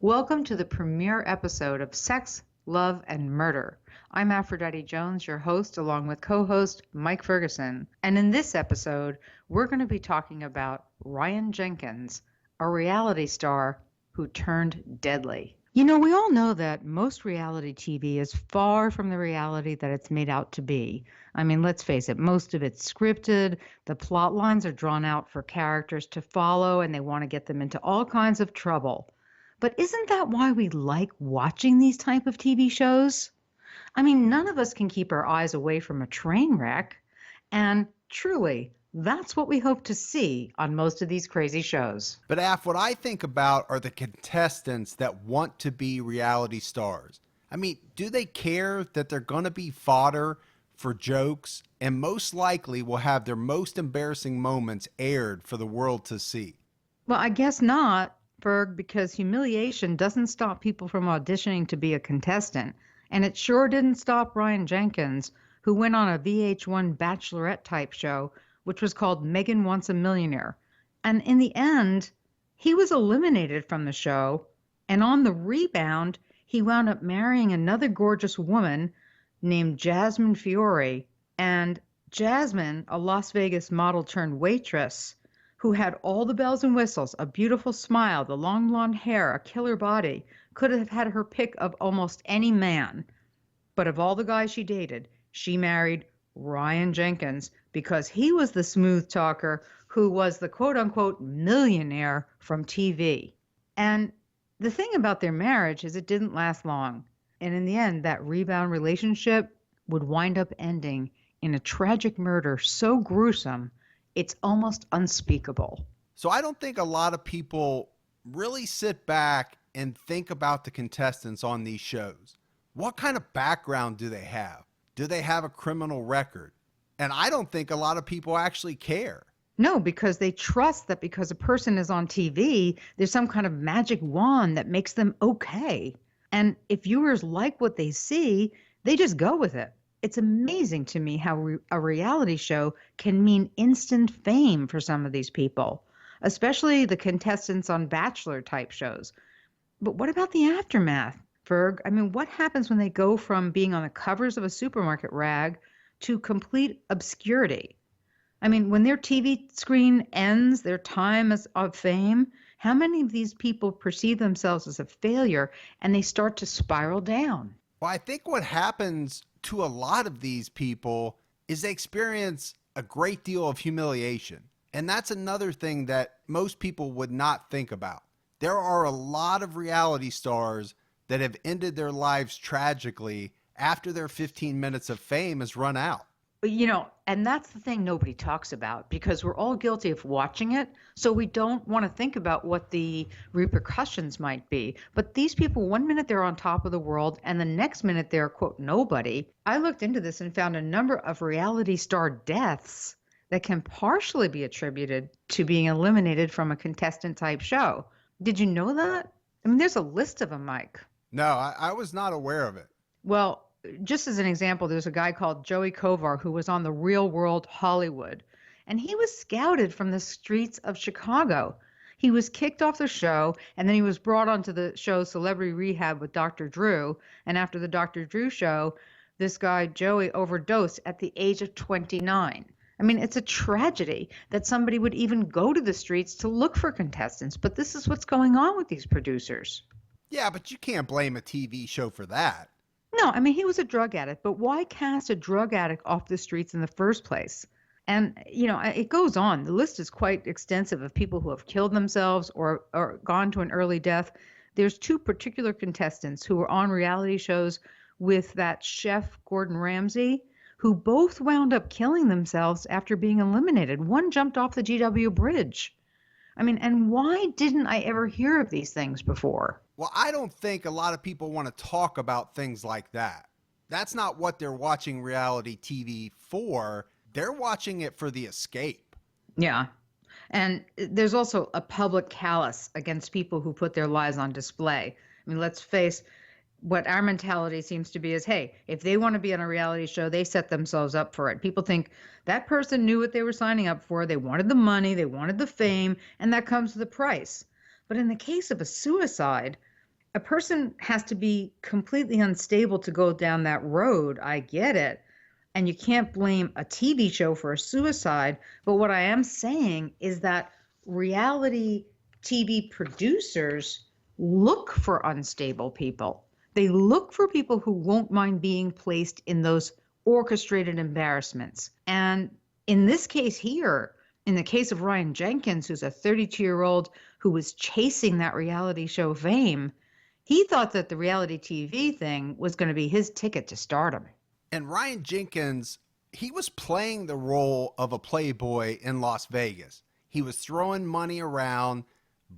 Welcome to the premiere episode of Sex, Love, and Murder. I'm Aphrodite Jones, your host, along with co-host Mike Ferguson. And in this episode, we're going to be talking about Ryan Jenkins, a reality star who turned deadly. You know, we all know that most reality TV is far from the reality that it's made out to be. I mean, let's face it, most of it's scripted, the plot lines are drawn out for characters to follow, and they want to get them into all kinds of trouble. But isn't that why we like watching these type of TV shows? I mean, none of us can keep our eyes away from a train wreck. And truly, that's what we hope to see on most of these crazy shows. But Af, what I think about are the contestants that want to be reality stars. I mean, do they care that they're going to be fodder for jokes and most likely will have their most embarrassing moments aired for the world to see? Well, I guess not, Ferg, because humiliation doesn't stop people from auditioning to be a contestant. And it sure didn't stop Ryan Jenkins, who went on a VH1 bachelorette type show, which was called Megan Wants a Millionaire. And in the end, he was eliminated from the show. And on the rebound, he wound up marrying another gorgeous woman named Jasmine Fiore. And Jasmine, a Las Vegas model turned waitress, who had all the bells and whistles, a beautiful smile, the long blonde hair, a killer body, could have had her pick of almost any man. But of all the guys she dated, she married Ryan Jenkins because he was the smooth talker who was the quote-unquote millionaire from TV. And the thing about their marriage is it didn't last long. And in the end, that rebound relationship would wind up ending in a tragic murder so gruesome it's almost unspeakable. So I don't think a lot of people really sit back and think about the contestants on these shows. What kind of background do they have? Do they have a criminal record? And I don't think a lot of people actually care. No, because they trust that because a person is on TV, there's some kind of magic wand that makes them okay. And if viewers like what they see, they just go with it. It's amazing to me how a reality show can mean instant fame for some of these people, especially the contestants on Bachelor type shows. But what about the aftermath, Ferg? I mean, what happens when they go from being on the covers of a supermarket rag to complete obscurity? I mean, when their TV screen ends, their time of fame, how many of these people perceive themselves as a failure and they start to spiral down? Well, I think what happens to a lot of these people is they experience a great deal of humiliation. And that's another thing that most people would not think about. There are a lot of reality stars that have ended their lives tragically after their 15 minutes of fame has run out. You know, and that's the thing nobody talks about because we're all guilty of watching it. So we don't want to think about what the repercussions might be. But these people, one minute they're on top of the world and the next minute they're, quote, nobody. I looked into this and found a number of reality star deaths that can partially be attributed to being eliminated from a contestant type show. Did you know that? I mean, there's a list of them, Mike. No, I was not aware of it. Well, just as an example, there's a guy called Joey Kovar who was on The Real World Hollywood, and he was scouted from the streets of Chicago. He was kicked off the show, and then he was brought onto the show Celebrity Rehab with Dr. Drew. And after the Dr. Drew show, this guy, Joey, overdosed at the age of 29. I mean, it's a tragedy that somebody would even go to the streets to look for contestants, but this is what's going on with these producers. Yeah, but you can't blame a TV show for that. No, I mean, he was a drug addict, but why cast a drug addict off the streets in the first place? And, you know, it goes on. The list is quite extensive of people who have killed themselves or gone to an early death. There's two particular contestants who were on reality shows with that chef, Gordon Ramsay, who both wound up killing themselves after being eliminated. One jumped off the GW Bridge. I mean, and why didn't I ever hear of these things before? Well, I don't think a lot of people want to talk about things like that. That's not what they're watching reality TV for. They're watching it for the escape. Yeah. And there's also a public callous against people who put their lives on display. I mean, let's face what our mentality seems to be is, hey, if they want to be on a reality show, they set themselves up for it. People think that person knew what they were signing up for. They wanted the money, they wanted the fame, and that comes with a price. But in the case of a suicide, A person has to be completely unstable to go down that road. I get it. And you can't blame a TV show for a suicide. But what I am saying is that reality TV producers look for unstable people. They look for people who won't mind being placed in those orchestrated embarrassments. And in this case here, in the case of Ryan Jenkins, who's a 32-year-old who was chasing that reality show fame, he thought that the reality TV thing was going to be his ticket to stardom. And Ryan Jenkins, he was playing the role of a playboy in Las Vegas. He was throwing money around,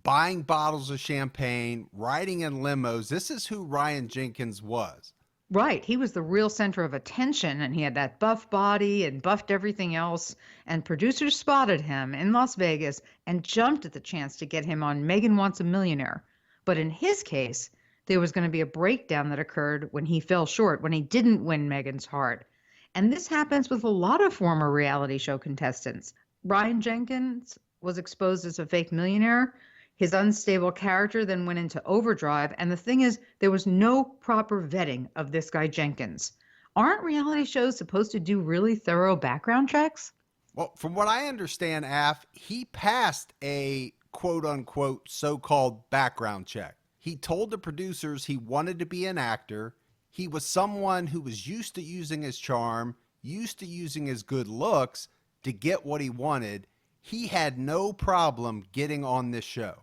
buying bottles of champagne, riding in limos. This is who Ryan Jenkins was. Right. He was the real center of attention, and he had that buff body and buffed everything else. And producers spotted him in Las Vegas and jumped at the chance to get him on Megan Wants a Millionaire. But in his case, there was going to be a breakdown that occurred when he fell short, when he didn't win Megan's heart. And this happens with a lot of former reality show contestants. Ryan Jenkins was exposed as a fake millionaire. His unstable character then went into overdrive. And the thing is, there was no proper vetting of this guy Jenkins. Aren't reality shows supposed to do really thorough background checks? Well, from what I understand, Af, he passed a quote unquote so-called background check. He told the producers he wanted to be an actor. He was someone who was used to using his charm, used to using his good looks to get what he wanted. He had no problem getting on this show.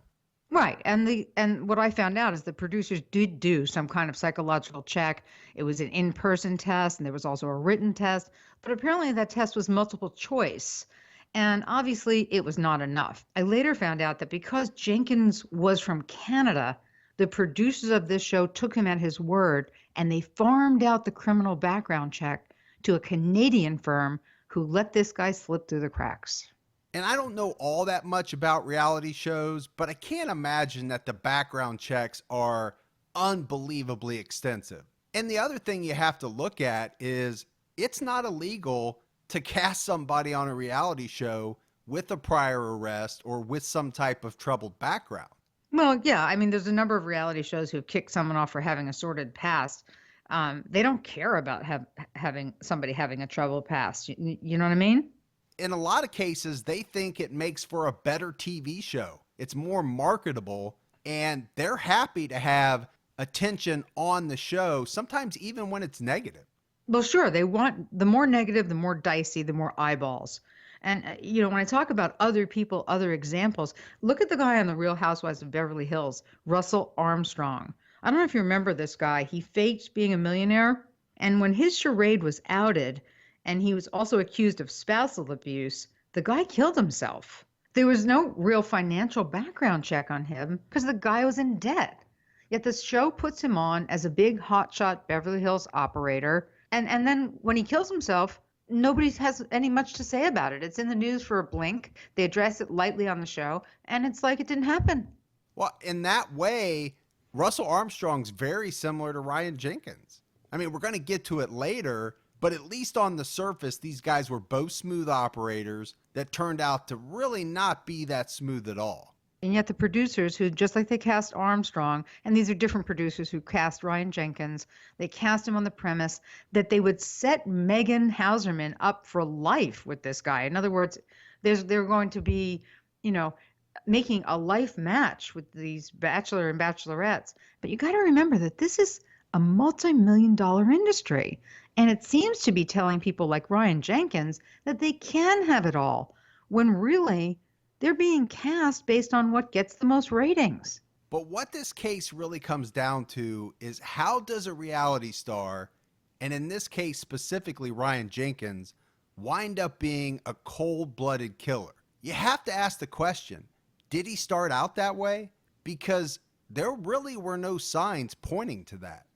Right. And what I found out is the producers did do some kind of psychological check. It was an in-person test, and there was also a written test, but apparently that test was multiple choice. And obviously it was not enough. I later found out that because Jenkins was from Canada, the producers of this show took him at his word, and they farmed out the criminal background check to a Canadian firm who let this guy slip through the cracks. And I don't know all that much about reality shows, but I can't imagine that the background checks are unbelievably extensive. And the other thing you have to look at is it's not illegal to cast somebody on a reality show with a prior arrest or with some type of troubled background. Well, yeah, I mean, there's a number of reality shows who've kicked someone off for having a sordid past. They don't care about having somebody having a troubled past. You know what I mean? In a lot of cases, they think it makes for a better TV show. It's more marketable, and they're happy to have attention on the show, sometimes even when it's negative. Well, sure, they want the more negative, the more dicey, the more eyeballs. And, when I talk about other people, other examples, look at the guy on The Real Housewives of Beverly Hills, Russell Armstrong. I don't know if you remember this guy. He faked being a millionaire. And when his charade was outed, and he was also accused of spousal abuse, the guy killed himself. There was no real financial background check on him because the guy was in debt. Yet the show puts him on as a big hotshot Beverly Hills operator. And then when he kills himself, nobody has any much to say about it. It's in the news for a blink. They address it lightly on the show, and it's like it didn't happen. Well, in that way, Russell Armstrong's very similar to Ryan Jenkins. I mean, we're going to get to it later, but at least on the surface, these guys were both smooth operators that turned out to really not be that smooth at all. And yet the producers who, just like they cast Armstrong, and these are different producers who cast Ryan Jenkins, they cast him on the premise that they would set Megan Hauserman up for life with this guy. In other words, they're going to be, making a life match with these bachelor and bachelorettes. But you got to remember that this is a multi-million-dollar industry. And it seems to be telling people like Ryan Jenkins that they can have it all, when really they're being cast based on what gets the most ratings. But what this case really comes down to is how does a reality star, and in this case specifically Ryan Jenkins, wind up being a cold-blooded killer? You have to ask the question, did he start out that way? Because there really were no signs pointing to that.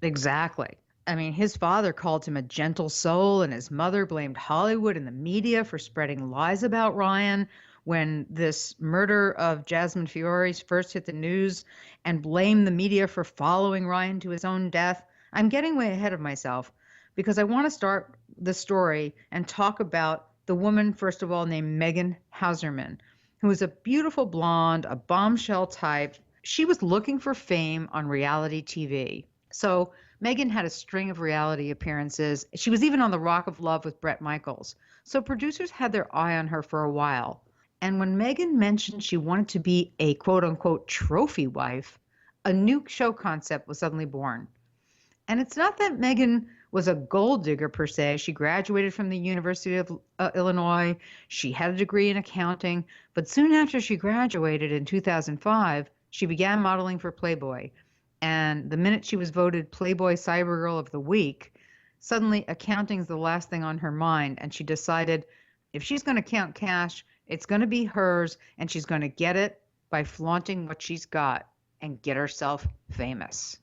Exactly. I mean, his father called him a gentle soul, and his mother blamed Hollywood and the media for spreading lies about Ryan when this murder of Jasmine Fiore's first hit the news, and blamed the media for following Ryan to his own death. I'm getting way ahead of myself because I want to start the story and talk about the woman, first of all, named Megan Hauserman, who was a beautiful blonde, a bombshell type. she was looking for fame on reality TV. So Megan had a string of reality appearances. She was even on The Rock of Love with Bret Michaels. So producers had their eye on her for a while. And when Megan mentioned she wanted to be a quote unquote trophy wife, a new show concept was suddenly born. And it's not that Megan was a gold digger per se. She graduated from the University of Illinois. She had a degree in accounting. But soon after she graduated in 2005, she began modeling for Playboy. And the minute she was voted Playboy Cybergirl of the Week, suddenly accounting's the last thing on her mind. And she decided if she's going to count cash, it's going to be hers. And she's going to get it by flaunting what she's got and get herself famous.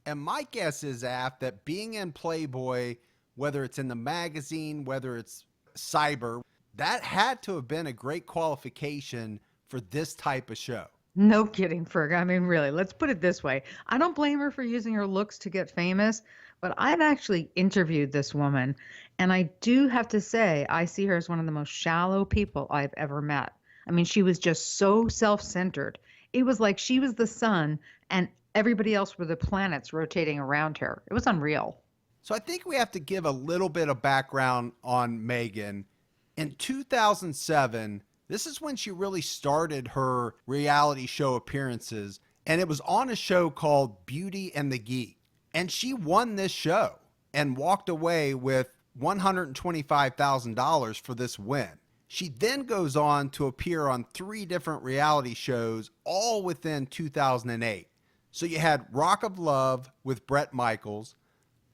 And my guess is, Af, that being in Playboy, whether it's in the magazine, whether it's cyber, that had to have been a great qualification for this type of show. No kidding, Ferg. I mean, really, let's put it this way. I don't blame her for using her looks to get famous, but I've actually interviewed this woman, and I do have to say, I see her as one of the most shallow people I've ever met. I mean, she was just so self-centered. It was like she was the sun, and everybody else were the planets rotating around her. It was unreal. So I think we have to give a little bit of background on Megan. In 2007, this is when she really started her reality show appearances, and it was on a show called Beauty and the Geek. And she won this show and walked away with $125,000 for this win. She then goes on to appear on 3 different reality shows, all within 2008. So you had Rock of Love with Bret Michaels,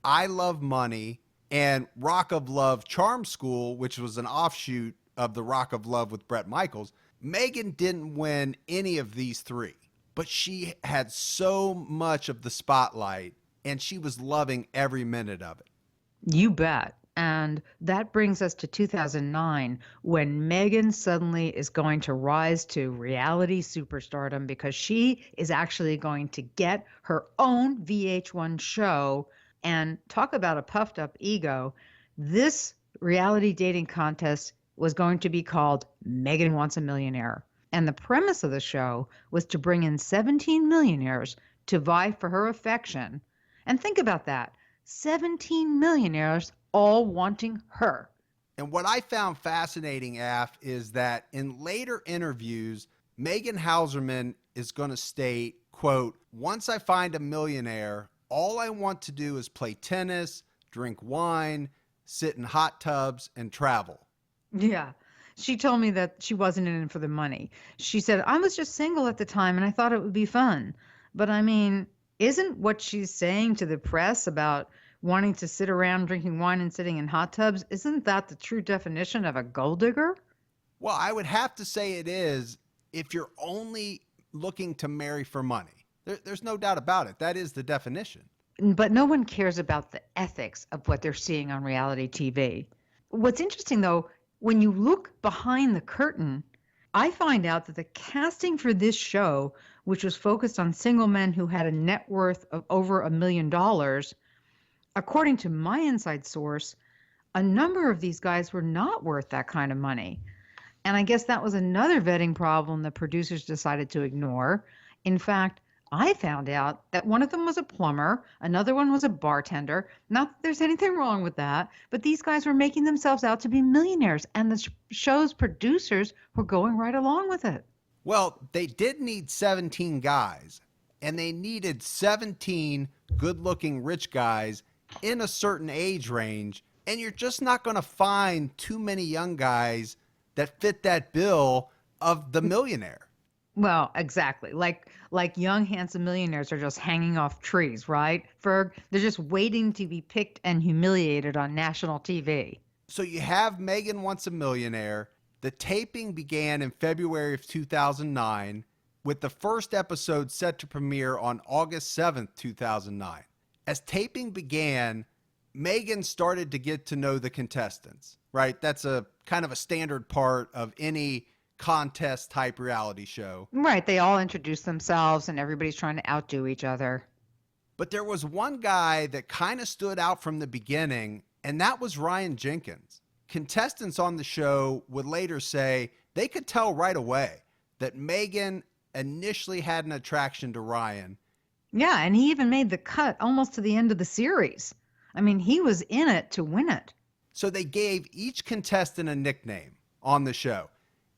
I Love Money, and Rock of Love Charm School, which was an offshoot of the Rock of Love with Bret Michaels. Megan didn't win any of these 3, but she had so much of the spotlight, and she was loving every minute of it. You bet. And that brings us to 2009, when Megan suddenly is going to rise to reality superstardom because she is actually going to get her own VH1 show. And talk about a puffed up ego. This reality dating contest was going to be called Megan Wants a Millionaire. And the premise of the show was to bring in 17 millionaires to vie for her affection. And think about that, 17 millionaires all wanting her. And what I found fascinating, Af, is that in later interviews, Megan Hauserman is going to state, quote, "Once I find a millionaire, all I want to do is play tennis, drink wine, sit in hot tubs, and travel." Yeah. She told me that she wasn't in it for the money. She said, I was just single at the time and I thought it would be fun. But I mean, isn't what she's saying to the press about wanting to sit around drinking wine and sitting in hot tubs, isn't that the true definition of a gold digger? Well, I would have to say it is if you're only looking to marry for money. There's no doubt about it. That is the definition. But no one cares about the ethics of what they're seeing on reality TV. What's interesting, though, when you look behind the curtain, I find out that the casting for this show, which was focused on single men who had a net worth of over $1 million, according to my inside source, a number of these guys were not worth that kind of money. And I guess that was another vetting problem the producers decided to ignore. In fact, I found out that one of them was a plumber, another one was a bartender. Not that there's anything wrong with that, but these guys were making themselves out to be millionaires, and the show's producers were going right along with it. Well, they did need 17 guys, and they needed 17 good-looking rich guys in a certain age range, and you're just not going to find too many young guys that fit that bill of the millionaire. Well, exactly. Like young, handsome millionaires are just hanging off trees, right, Ferg? They're just waiting to be picked and humiliated on national TV. So you have Megan Wants a Millionaire. The taping began in February of 2009, with the first episode set to premiere on August 7th, 2009. As taping began, Megan started to get to know the contestants, right? That's a kind of a standard part of any contest type reality show. Right. They all introduce themselves and everybody's trying to outdo each other. But there was one guy that kind of stood out from the beginning, and that was Ryan Jenkins. Contestants on the show would later say they could tell right away that Megan initially had an attraction to Ryan. Yeah, and he even made the cut almost to the end of the series. I mean, he was in it to win it. So they gave each contestant a nickname on the show,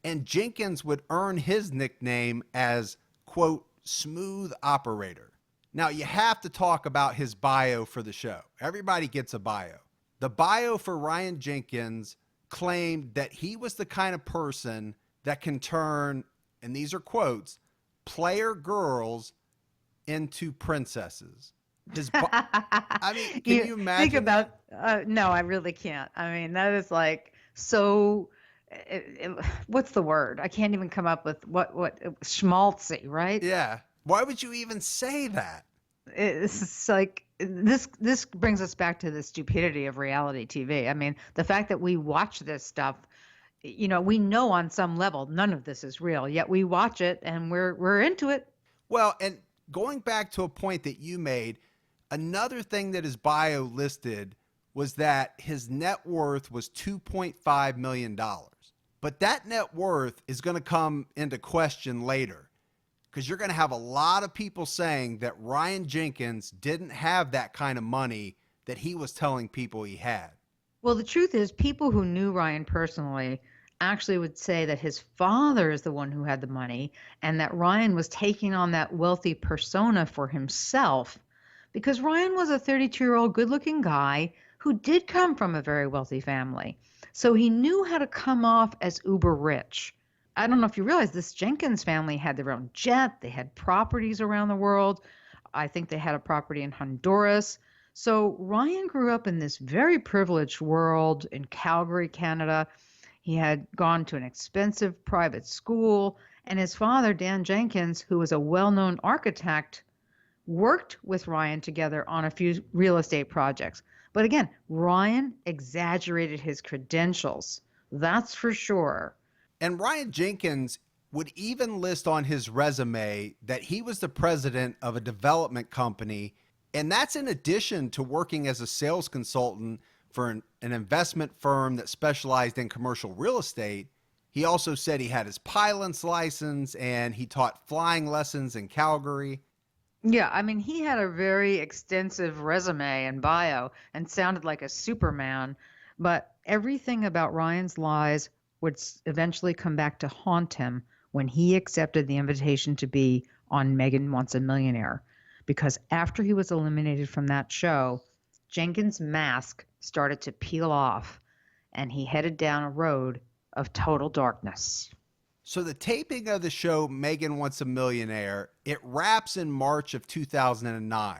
and Jenkins would earn his nickname as, quote, smooth operator. Now, you have to talk about his bio for the show. Everybody gets a bio. The bio for Ryan Jenkins claimed that he was the kind of person that can turn, and these are quotes, player girls into princesses. I mean, can you imagine? Think about, no, I really can't. I mean, that is like so, what's the word? I can't even come up with what schmaltzy, right? Yeah. Why would you even say that? It's like this brings us back to the stupidity of reality TV. I mean, the fact that we watch this stuff, we know on some level none of this is real, yet we watch it and we're into it. Well, and going back to a point that you made, another thing that his bio listed was that his net worth was $2.5 million. But that net worth is going to come into question later, because you're going to have a lot of people saying that Ryan Jenkins didn't have that kind of money that he was telling people he had. Well, the truth is, people who knew Ryan personally actually would say that his father is the one who had the money and that Ryan was taking on that wealthy persona for himself, because Ryan was a 32-year-old good-looking guy who did come from a very wealthy family. So he knew how to come off as uber rich. I don't know if you realize this Jenkins family had their own jet. They had properties around the world. I think they had a property in Honduras. So Ryan grew up in this very privileged world in Calgary, Canada. He had gone to an expensive private school, and his father, Dan Jenkins, who was a well-known architect, worked with Ryan together on a few real estate projects. But again, Ryan exaggerated his credentials. That's for sure. And Ryan Jenkins would even list on his resume that he was the president of a development company. And that's in addition to working as a sales consultant for an investment firm that specialized in commercial real estate. He also said he had his pilot's license and he taught flying lessons in Calgary. Yeah, I mean, he had a very extensive resume and bio and sounded like a Superman. But everything about Ryan's lies would eventually come back to haunt him when he accepted the invitation to be on Megan Wants a Millionaire. Because after he was eliminated from that show, Jenkins' mask started to peel off and he headed down a road of total darkness. So the taping of the show Megan Wants a Millionaire, it wraps in March of 2009.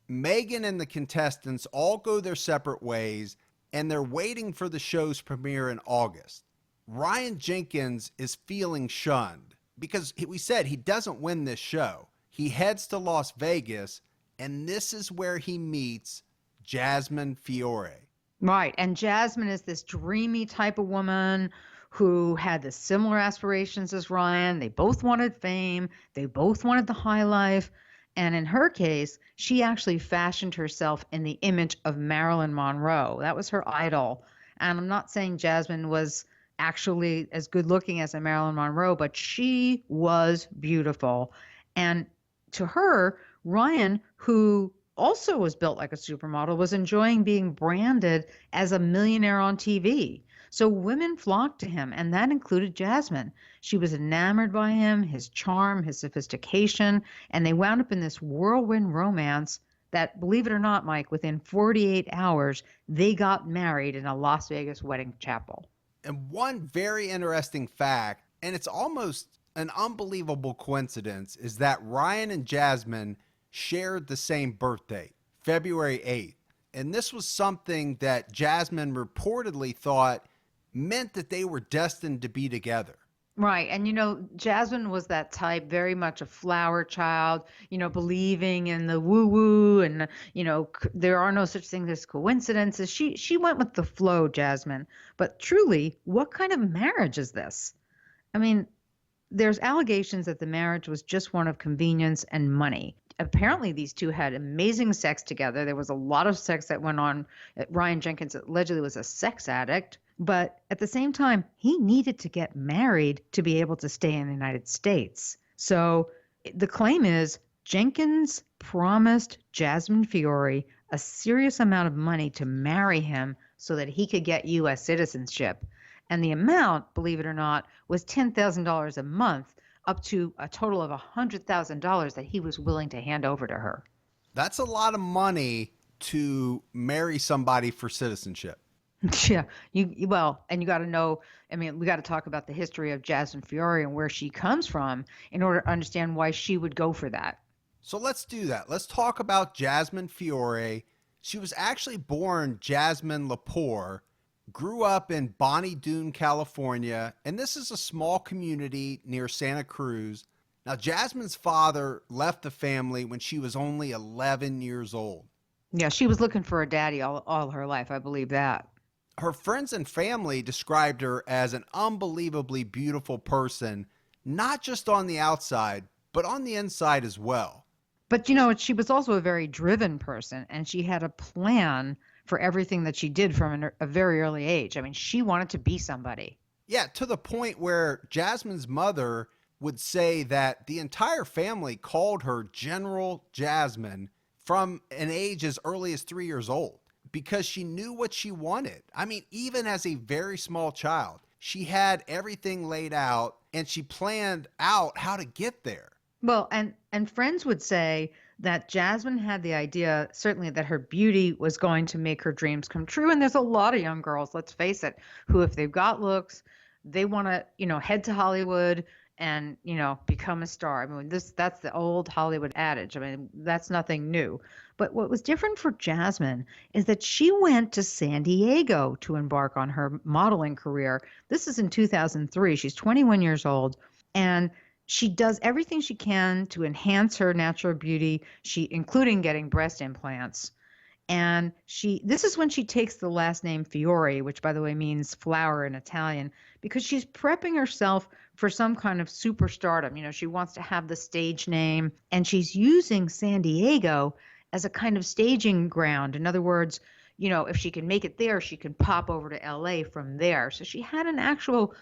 Megan and the contestants all go their separate ways and they're waiting for the show's premiere in August. Ryan Jenkins is feeling shunned because we said he doesn't win this show. He heads to Las Vegas, and this is where he meets Jasmine Fiore. Right, and Jasmine is this dreamy type of woman who had the similar aspirations as Ryan. They both wanted fame. They both wanted the high life. And in her case, she actually fashioned herself in the image of Marilyn Monroe. That was her idol. And I'm not saying Jasmine was actually as good looking as a Marilyn Monroe, but she was beautiful. And to her, Ryan, who also was built like a supermodel, was enjoying being branded as a millionaire on TV. So women flocked to him, and that included Jasmine. She was enamored by him, his charm, his sophistication, and they wound up in this whirlwind romance that, believe it or not, Mike, within 48 hours, they got married in a Las Vegas wedding chapel. And one very interesting fact, and it's almost an unbelievable coincidence, is that Ryan and Jasmine shared the same birthday, February 8th. And this was something that Jasmine reportedly thought meant that they were destined to be together. Right. And, Jasmine was that type, very much a flower child, believing in the woo-woo and, there are no such things as coincidences. She went with the flow, Jasmine. But truly, what kind of marriage is this? I mean, there's allegations that the marriage was just one of convenience and money. Apparently, these two had amazing sex together. There was a lot of sex that went on. Ryan Jenkins allegedly was a sex addict. But at the same time, he needed to get married to be able to stay in the United States. So the claim is Jenkins promised Jasmine Fiore a serious amount of money to marry him so that he could get U.S. citizenship. And the amount, believe it or not, was $10,000 a month, up to a total of $100,000 that he was willing to hand over to her. That's a lot of money to marry somebody for citizenship. Yeah, well, and you got to know. I mean, we got to talk about the history of Jasmine Fiore and where she comes from in order to understand why she would go for that. So let's do that. Let's talk about Jasmine Fiore. She was actually born Jasmine Lepore, grew up in Bonnie Doon, California, and this is a small community near Santa Cruz. Now, Jasmine's father left the family when she was only 11 years old. Yeah, she was looking for a daddy all her life. I believe that. Her friends and family described her as an unbelievably beautiful person, not just on the outside, but on the inside as well. But she was also a very driven person, and she had a plan for everything that she did from a very early age. I mean, she wanted to be somebody. Yeah, to the point where Jasmine's mother would say that the entire family called her General Jasmine from an age as early as 3 years old because she knew what she wanted. I mean, even as a very small child, she had everything laid out and she planned out how to get there. Well, and friends would say that Jasmine had the idea, certainly, that her beauty was going to make her dreams come true. And there's a lot of young girls, let's face it, who, if they've got looks, they want to, head to Hollywood and, become a star. I mean, that's the old Hollywood adage. I mean, that's nothing new. But what was different for Jasmine is that she went to San Diego to embark on her modeling career. This is in 2003. She's 21 years old. And she does everything she can to enhance her natural beauty, including getting breast implants. And this is when she takes the last name Fiore, which, by the way, means flower in Italian, because she's prepping herself for some kind of superstardom. She wants to have the stage name, and she's using San Diego as a kind of staging ground. In other words, if she can make it there, she can pop over to LA from there. So she had an actual,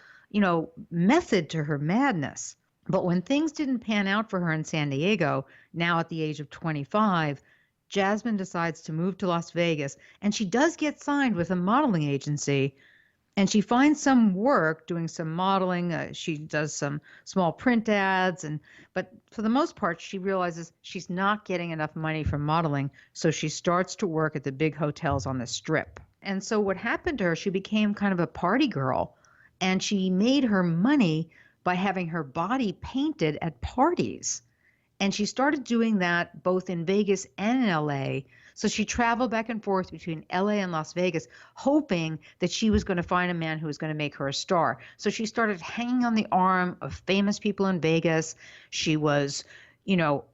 method to her madness. But when things didn't pan out for her in San Diego, now at the age of 25, Jasmine decides to move to Las Vegas, and she does get signed with a modeling agency, and she finds some work doing some modeling. She does some small print ads, but for the most part, she realizes she's not getting enough money from modeling, so she starts to work at the big hotels on the Strip. And so what happened to her, she became kind of a party girl, and she made her money by having her body painted at parties. And she started doing that both in Vegas and in LA. So she traveled back and forth between LA and Las Vegas, hoping that she was going to find a man who was going to make her a star. So she started hanging on the arm of famous people in Vegas. She was,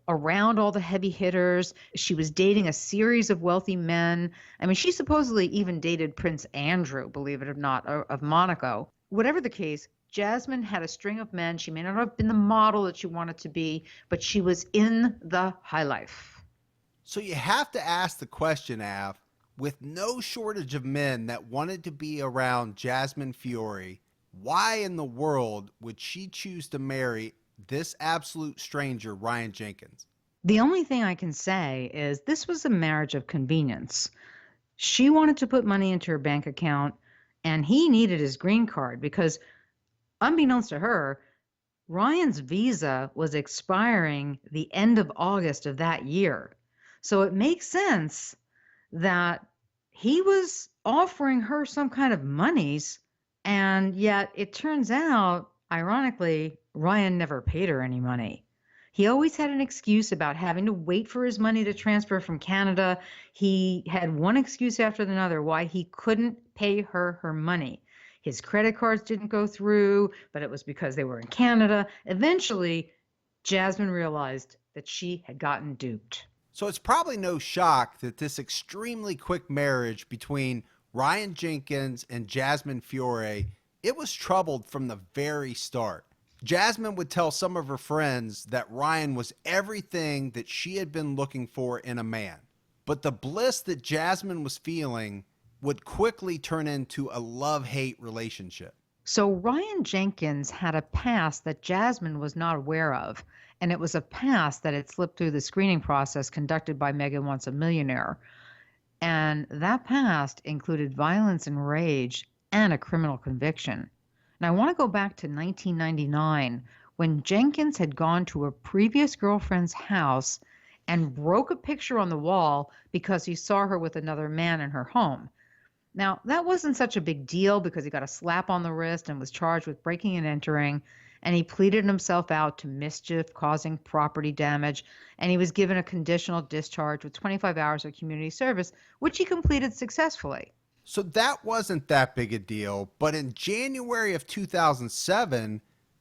around all the heavy hitters. She was dating a series of wealthy men. I mean, she supposedly even dated Prince Andrew, believe it or not, of Monaco. Whatever the case, Jasmine had a string of men. She may not have been the model that she wanted to be, but she was in the high life. So you have to ask the question, Av, with no shortage of men that wanted to be around Jasmine Fiore, why in the world would she choose to marry this absolute stranger, Ryan Jenkins? The only thing I can say is this was a marriage of convenience. She wanted to put money into her bank account, and he needed his green card because, unbeknownst to her, Ryan's visa was expiring the end of August of that year. So it makes sense that he was offering her some kind of monies, and yet it turns out, ironically, Ryan never paid her any money. He always had an excuse about having to wait for his money to transfer from Canada. He had one excuse after another why he couldn't pay her money. His credit cards didn't go through, but it was because they were in Canada. Eventually, Jasmine realized that she had gotten duped. So it's probably no shock that this extremely quick marriage between Ryan Jenkins and Jasmine Fiore, it was troubled from the very start. Jasmine would tell some of her friends that Ryan was everything that she had been looking for in a man. But the bliss that Jasmine was feeling would quickly turn into a love-hate relationship. So Ryan Jenkins had a past that Jasmine was not aware of, and it was a past that had slipped through the screening process conducted by Megan Wants a Millionaire. And that past included violence and rage and a criminal conviction. And I want to go back to 1999 when Jenkins had gone to a previous girlfriend's house and broke a picture on the wall because he saw her with another man in her home. Now, that wasn't such a big deal because he got a slap on the wrist and was charged with breaking and entering, and he pleaded himself out to mischief causing property damage, and he was given a conditional discharge with 25 hours of community service, which he completed successfully. So that wasn't that big a deal, but in January of 2007,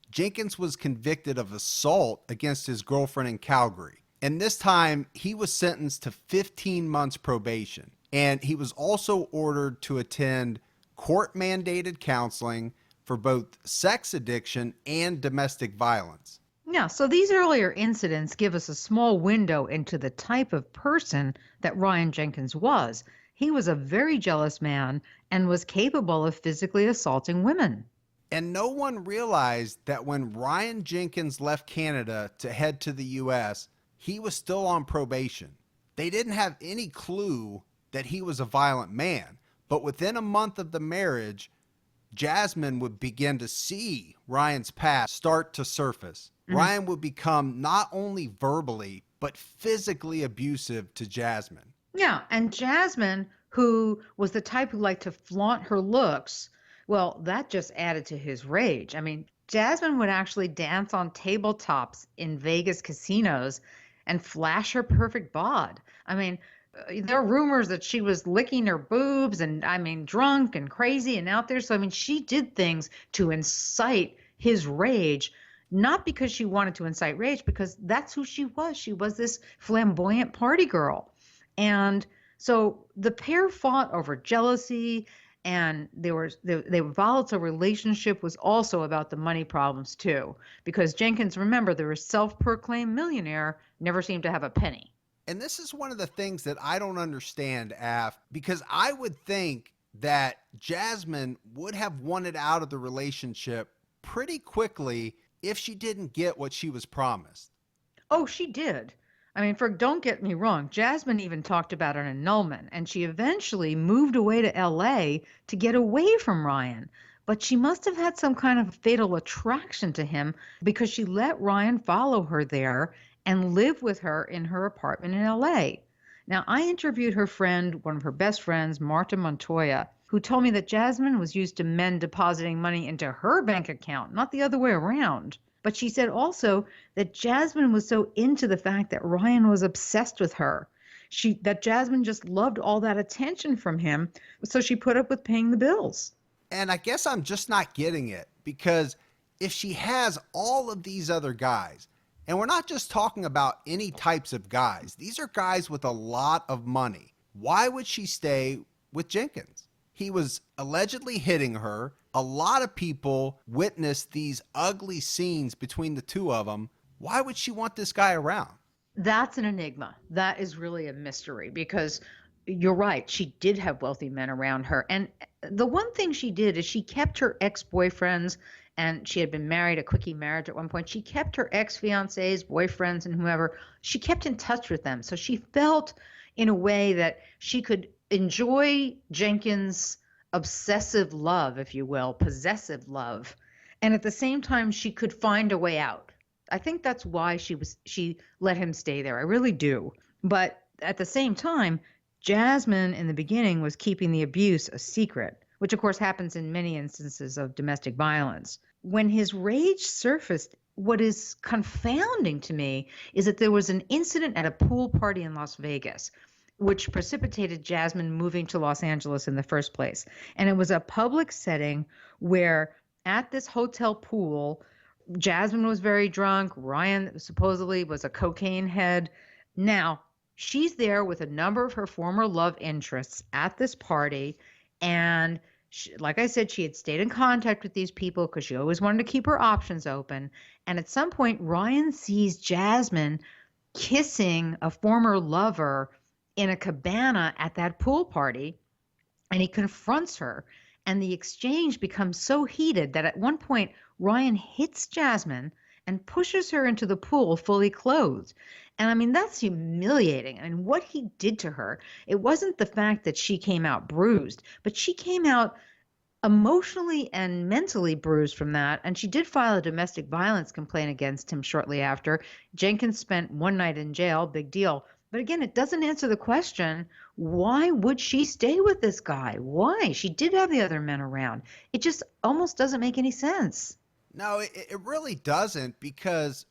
Jenkins was convicted of assault against his girlfriend in Calgary. And this time, he was sentenced to 15 months probation. And he was also ordered to attend court-mandated counseling for both sex addiction and domestic violence. Yeah, so these earlier incidents give us a small window into the type of person that Ryan Jenkins was. He was a very jealous man and was capable of physically assaulting women. And no one realized that when Ryan Jenkins left Canada to head to the US, he was still on probation. They didn't have any clue that he was a violent man. But within a month of the marriage, Jasmine would begin to see Ryan's past start to surface. Mm-hmm. Ryan would become not only verbally, but physically abusive to Jasmine. Yeah, and Jasmine, who was the type who liked to flaunt her looks, well, that just added to his rage. I mean, Jasmine would actually dance on tabletops in Vegas casinos and flash her perfect bod. I mean, there are rumors that she was licking her boobs and, I mean, drunk and crazy and out there. So, I mean, she did things to incite his rage, not because she wanted to incite rage, because that's who she was. She was this flamboyant party girl. And so the pair fought over jealousy, and their volatile relationship was also about the money problems too, because Jenkins, remember, the self-proclaimed millionaire, never seemed to have a penny. And this is one of the things that I don't understand, Af, because I would think that Jasmine would have wanted out of the relationship pretty quickly if she didn't get what she was promised. Oh, she did. I mean, don't get me wrong, Jasmine even talked about an annulment, and she eventually moved away to LA to get away from Ryan. But she must have had some kind of fatal attraction to him because she let Ryan follow her there and live with her in her apartment in LA. Now, I interviewed her friend, one of her best friends, Marta Montoya, who told me that Jasmine was used to men depositing money into her bank account, not the other way around. But she said also that Jasmine was so into the fact that Ryan was obsessed with her. That Jasmine just loved all that attention from him, so she put up with paying the bills. And I guess I'm just not getting it, because if she has all of these other guys, and we're not just talking about any types of guys, these are guys with a lot of money, why would she stay with Jenkins? He was allegedly hitting her. A lot of people witnessed these ugly scenes between the two of them. Why would she want this guy around? That's an enigma. That is really a mystery, because you're right. She did have wealthy men around her. And the one thing she did is she kept her ex-boyfriends, and she had been married, a quickie marriage at one point. She kept her ex-fiancés, boyfriends, and whoever. She kept in touch with them. So she felt in a way that she could enjoy Jenkins' obsessive love, if you will, possessive love, and at the same time she could find a way out. I think that's why she let him stay there. I really do. But at the same time, Jasmine in the beginning was keeping the abuse a secret, which of course happens in many instances of domestic violence. When his rage surfaced, what is confounding to me is that there was an incident at a pool party in Las Vegas, which precipitated Jasmine moving to Los Angeles in the first place. And it was a public setting where at this hotel pool, Jasmine was very drunk. Ryan supposedly was a cocaine head. Now, she's there with a number of her former love interests at this party. And like I said, she had stayed in contact with these people because she always wanted to keep her options open. And at some point, Ryan sees Jasmine kissing a former lover in a cabana at that pool party, and he confronts her. And the exchange becomes so heated that at one point, Ryan hits Jasmine and pushes her into the pool fully clothed. And I mean, that's humiliating. I mean, what he did to her, it wasn't the fact that she came out bruised, but she came out emotionally and mentally bruised from that. And she did file a domestic violence complaint against him shortly after. Jenkins spent one night in jail, big deal. But again, it doesn't answer the question, why would she stay with this guy? Why? She did have the other men around. It just almost doesn't make any sense. No, it really doesn't, because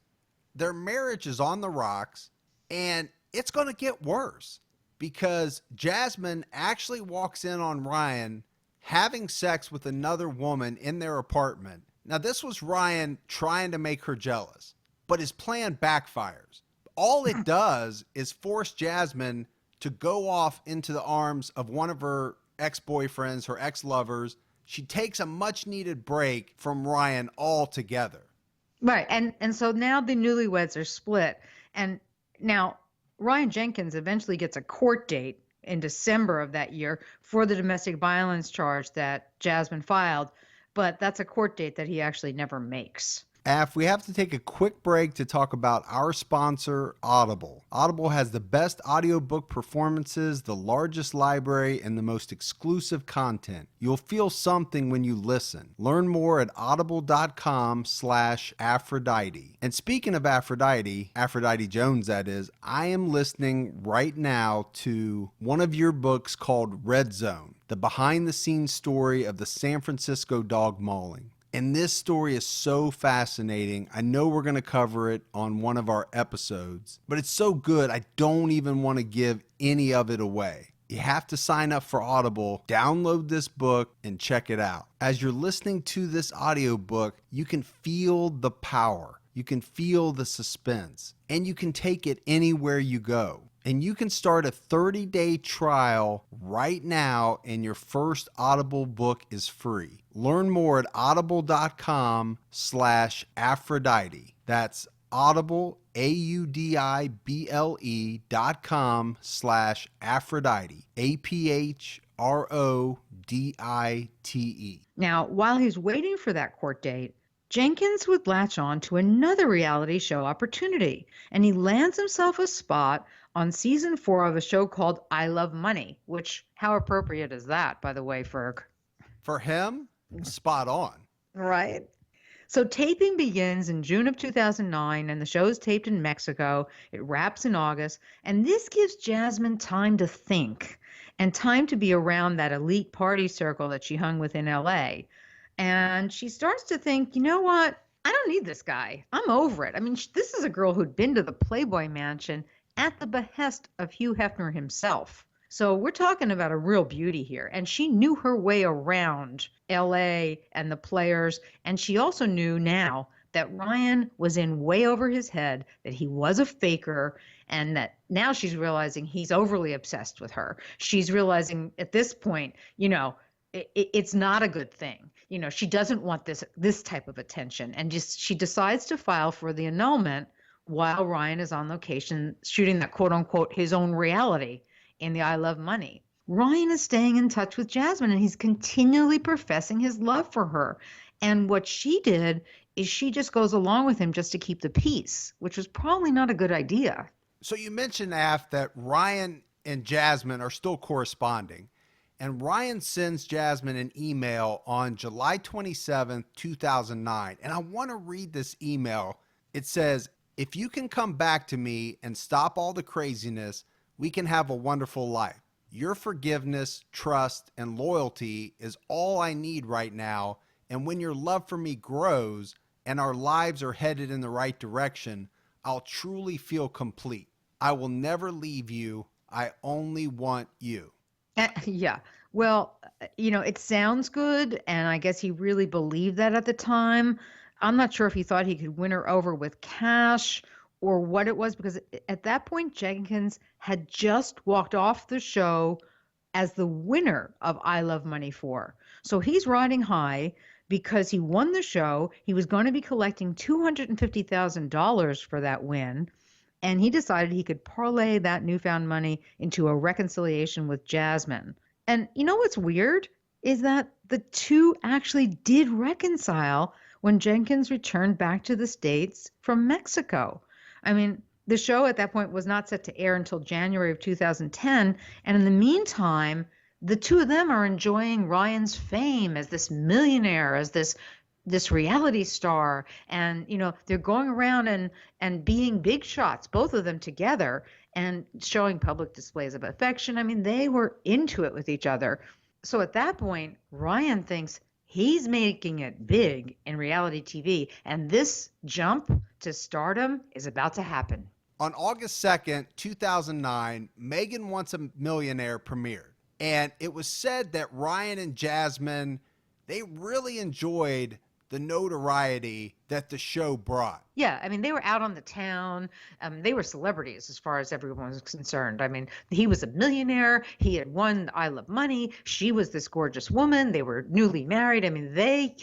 their marriage is on the rocks, and it's going to get worse because Jasmine actually walks in on Ryan having sex with another woman in their apartment. Now, this was Ryan trying to make her jealous, but his plan backfires. All it does is force Jasmine to go off into the arms of one of her ex-boyfriends, her ex-lovers. She takes a much-needed break from Ryan altogether. Right. And so now the newlyweds are split. And now Ryan Jenkins eventually gets a court date in December of that year for the domestic violence charge that Jasmine filed. But that's a court date that he actually never makes. Af, we have to take a quick break to talk about our sponsor, Audible. Audible has the best audiobook performances, the largest library, and the most exclusive content. You'll feel something when you listen. Learn more at audible.com/Aphrodite. And speaking of Aphrodite, Aphrodite Jones that is, I am listening right now to one of your books called Red Zone, the behind-the-scenes story of the San Francisco dog mauling. And this story is so fascinating. I know we're going to cover it on one of our episodes, but it's so good, I don't even want to give any of it away. You have to sign up for Audible, download this book, and check it out. As you're listening to this audiobook, you can feel the power. You can feel the suspense, and you can take it anywhere you go. And you can start a 30-day trial right now, and your first Audible book is free. Learn more at audible.com/Aphrodite. That's Audible, AUDIBLE.com/Aphrodite. APHRODITE. Now, while he's waiting for that court date, Jenkins would latch on to another reality show opportunity, and he lands himself a spot on season 4 of a show called I Love Money, which, how appropriate is that, by the way, Ferg? For him, spot on. Right. So taping begins in June of 2009, and the show is taped in Mexico. It wraps in August, and this gives Jasmine time to think and time to be around that elite party circle that she hung with in LA. And she starts to think, you know what? I don't need this guy. I'm over it. I mean, this is a girl who'd been to the Playboy Mansion at the behest of Hugh Hefner himself. So we're talking about a real beauty here. And she knew her way around LA and the players. And she also knew now that Ryan was in way over his head, that he was a faker, and that now she's realizing he's overly obsessed with her. She's realizing at this point, you know, it's not a good thing. You know, she doesn't want this type of attention. And just she decides to file for the annulment while Ryan is on location shooting that quote unquote his own reality in the I Love Money. Ryan is staying in touch with Jasmine, and he's continually professing his love for her. And what she did is she just goes along with him just to keep the peace, which was probably not a good idea. So you mentioned, Af, that Ryan and Jasmine are still corresponding. And Ryan sends Jasmine an email on July 27th, 2009. And I want to read this email. It says, "If you can come back to me and stop all the craziness, we can have a wonderful life. Your forgiveness, trust, and loyalty is all I need right now. And when your love for me grows and our lives are headed in the right direction, I'll truly feel complete. I will never leave you. I only want you." Yeah. Well, you know, it sounds good. And I guess he really believed that at the time. I'm not sure if he thought he could win her over with cash or what it was, because at that point, Jenkins had just walked off the show as the winner of I Love Money 4. So he's riding high because he won the show. He was going to be collecting $250,000 for that win. And he decided he could parlay that newfound money into a reconciliation with Jasmine. And you know what's weird? is that the two actually did reconcile when Jenkins returned back to the States from Mexico. I mean, the show at that point was not set to air until January of 2010. And in the meantime, the two of them are enjoying Ryan's fame as this millionaire, as this reality star. And, they're going around and being big shots, both of them together, and showing public displays of affection. I mean, they were into it with each other. So at that point, Ryan thinks he's making it big in reality TV, and this jump to stardom is about to happen. On August 2nd, 2009, Megan Wants a Millionaire premiered, and it was said that Ryan and Jasmine, they really enjoyed the notoriety that the show brought. Yeah, I mean, they were out on the town. They were celebrities as far as everyone was concerned. I mean, he was a millionaire. He had won I Love Money. She was this gorgeous woman. They were newly married. I mean, they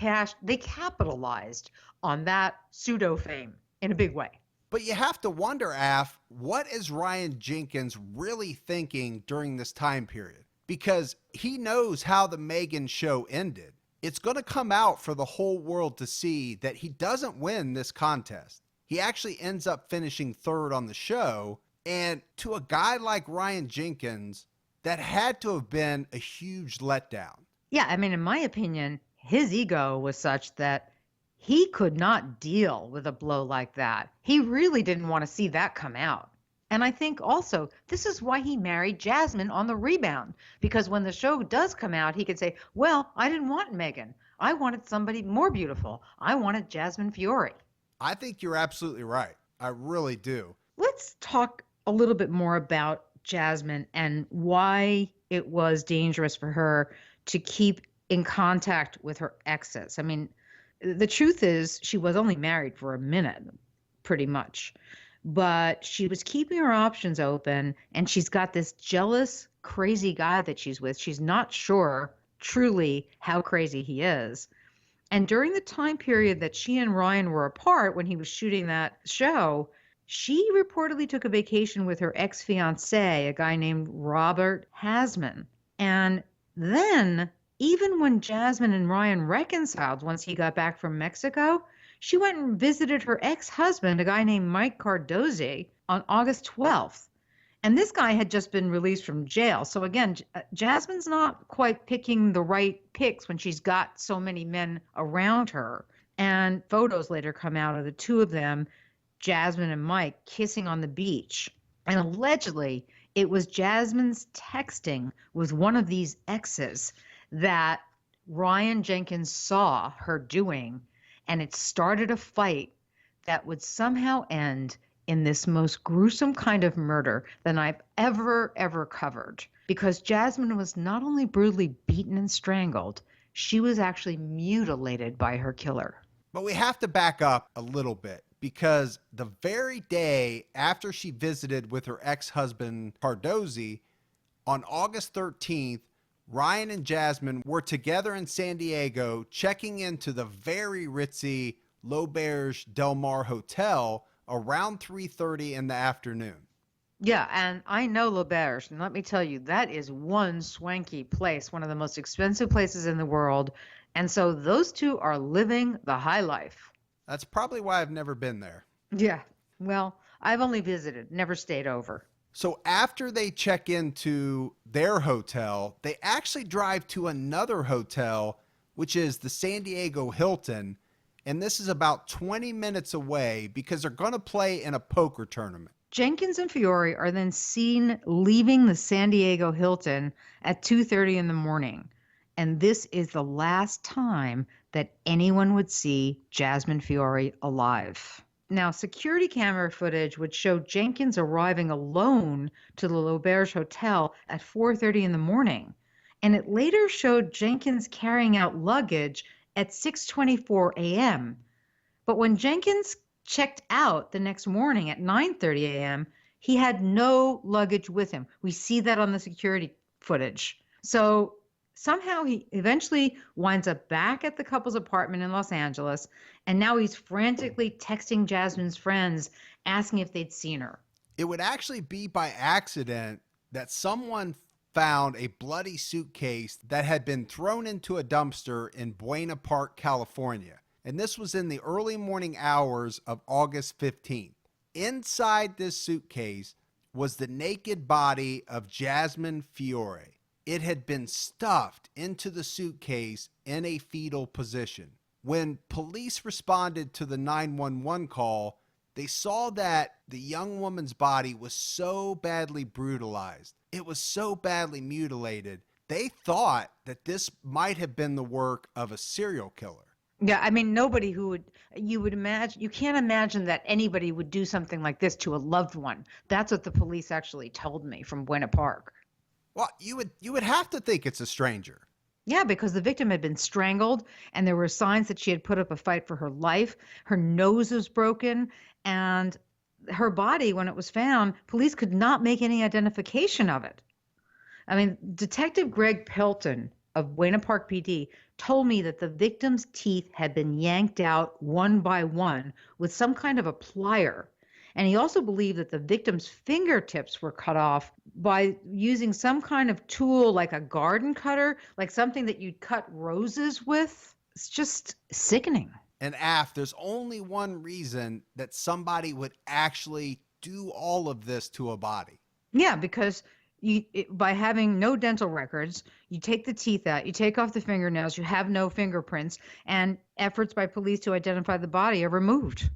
capitalized on that pseudo fame in a big way. But you have to wonder, Af, what is Ryan Jenkins really thinking during this time period? Because he knows how the Megan show ended. It's going to come out for the whole world to see that he doesn't win this contest. He actually ends up finishing third on the show. And to a guy like Ryan Jenkins, that had to have been a huge letdown. Yeah, I mean, in my opinion, his ego was such that he could not deal with a blow like that. He really didn't want to see that come out. And I think also this is why he married Jasmine on the rebound, because when the show does come out, he could say, well, I didn't want Megan. I wanted somebody more beautiful. I wanted Jasmine Fiore. I think you're absolutely right. I really do. Let's talk a little bit more about Jasmine and why it was dangerous for her to keep in contact with her exes. I mean, the truth is she was only married for a minute, pretty much. But she was keeping her options open, and she's got this jealous, crazy guy that she's with. She's not sure truly how crazy he is. And during the time period that she and Ryan were apart when he was shooting that show, she reportedly took a vacation with her ex-fiancé, a guy named Robert Hasman. And then, even when Jasmine and Ryan reconciled once he got back from Mexico, she went and visited her ex-husband, a guy named Mike Cardozi, on August 12th. And this guy had just been released from jail. So again, Jasmine's not quite picking the right picks when she's got so many men around her. And photos later come out of the two of them, Jasmine and Mike, kissing on the beach. And allegedly, it was Jasmine's texting with one of these exes that Ryan Jenkins saw her doing, and it started a fight that would somehow end in this most gruesome kind of murder than I've ever covered. Because Jasmine was not only brutally beaten and strangled, she was actually mutilated by her killer. But we have to back up a little bit, because the very day after she visited with her ex-husband Cardozi, on August 13th, Ryan and Jasmine were together in San Diego checking into the very ritzy L'Auberge Del Mar Hotel around 3:30 in the afternoon. Yeah, and I know L'Auberge, and let me tell you, that is one swanky place, one of the most expensive places in the world. And so those two are living the high life. That's probably why I've never been there. Yeah, well, I've only visited, never stayed over. So after they check into their hotel, they actually drive to another hotel, which is the San Diego Hilton. And this is about 20 minutes away because they're going to play in a poker tournament. Jenkins and Fiore are then seen leaving the San Diego Hilton at 2:30 in the morning. And this is the last time that anyone would see Jasmine Fiore alive. Now, security camera footage would show Jenkins arriving alone to the L'Auberge Hotel at 4:30 in the morning. And it later showed Jenkins carrying out luggage at 6:24 a.m. But when Jenkins checked out the next morning at 9:30 a.m., he had no luggage with him. We see that on the security footage. So somehow he eventually winds up back at the couple's apartment in Los Angeles, and now he's frantically texting Jasmine's friends, asking if they'd seen her. It would actually be by accident that someone found a bloody suitcase that had been thrown into a dumpster in Buena Park, California. And this was in the early morning hours of August 15th. Inside this suitcase was the naked body of Jasmine Fiore. It had been stuffed into the suitcase in a fetal position. When police responded to the 911 call, they saw that the young woman's body was so badly brutalized, it was so badly mutilated, they thought that this might have been the work of a serial killer. Yeah, I mean, nobody you would imagine, you can't imagine that anybody would do something like this to a loved one. That's what the police actually told me from Buena Park. Well, you would have to think it's a stranger. Yeah, because the victim had been strangled and there were signs that she had put up a fight for her life. Her nose was broken and her body, when it was found, police could not make any identification of it. I mean, Detective Greg Hilton of Buena Park PD told me that the victim's teeth had been yanked out one by one with some kind of a plier. And he also believed that the victim's fingertips were cut off by using some kind of tool like a garden cutter, like something that you'd cut roses with. It's just sickening. And there's only one reason that somebody would actually do all of this to a body. Yeah, because by having no dental records, you take the teeth out, you take off the fingernails, you have no fingerprints, and efforts by police to identify the body are removed.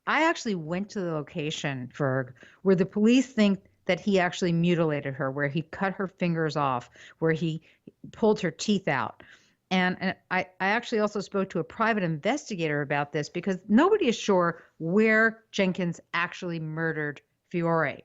I actually went to the location, Ferg, where the police think that he actually mutilated her, where he cut her fingers off, where he pulled her teeth out. And I actually also spoke to a private investigator about this because nobody is sure where Jenkins actually murdered Fiore.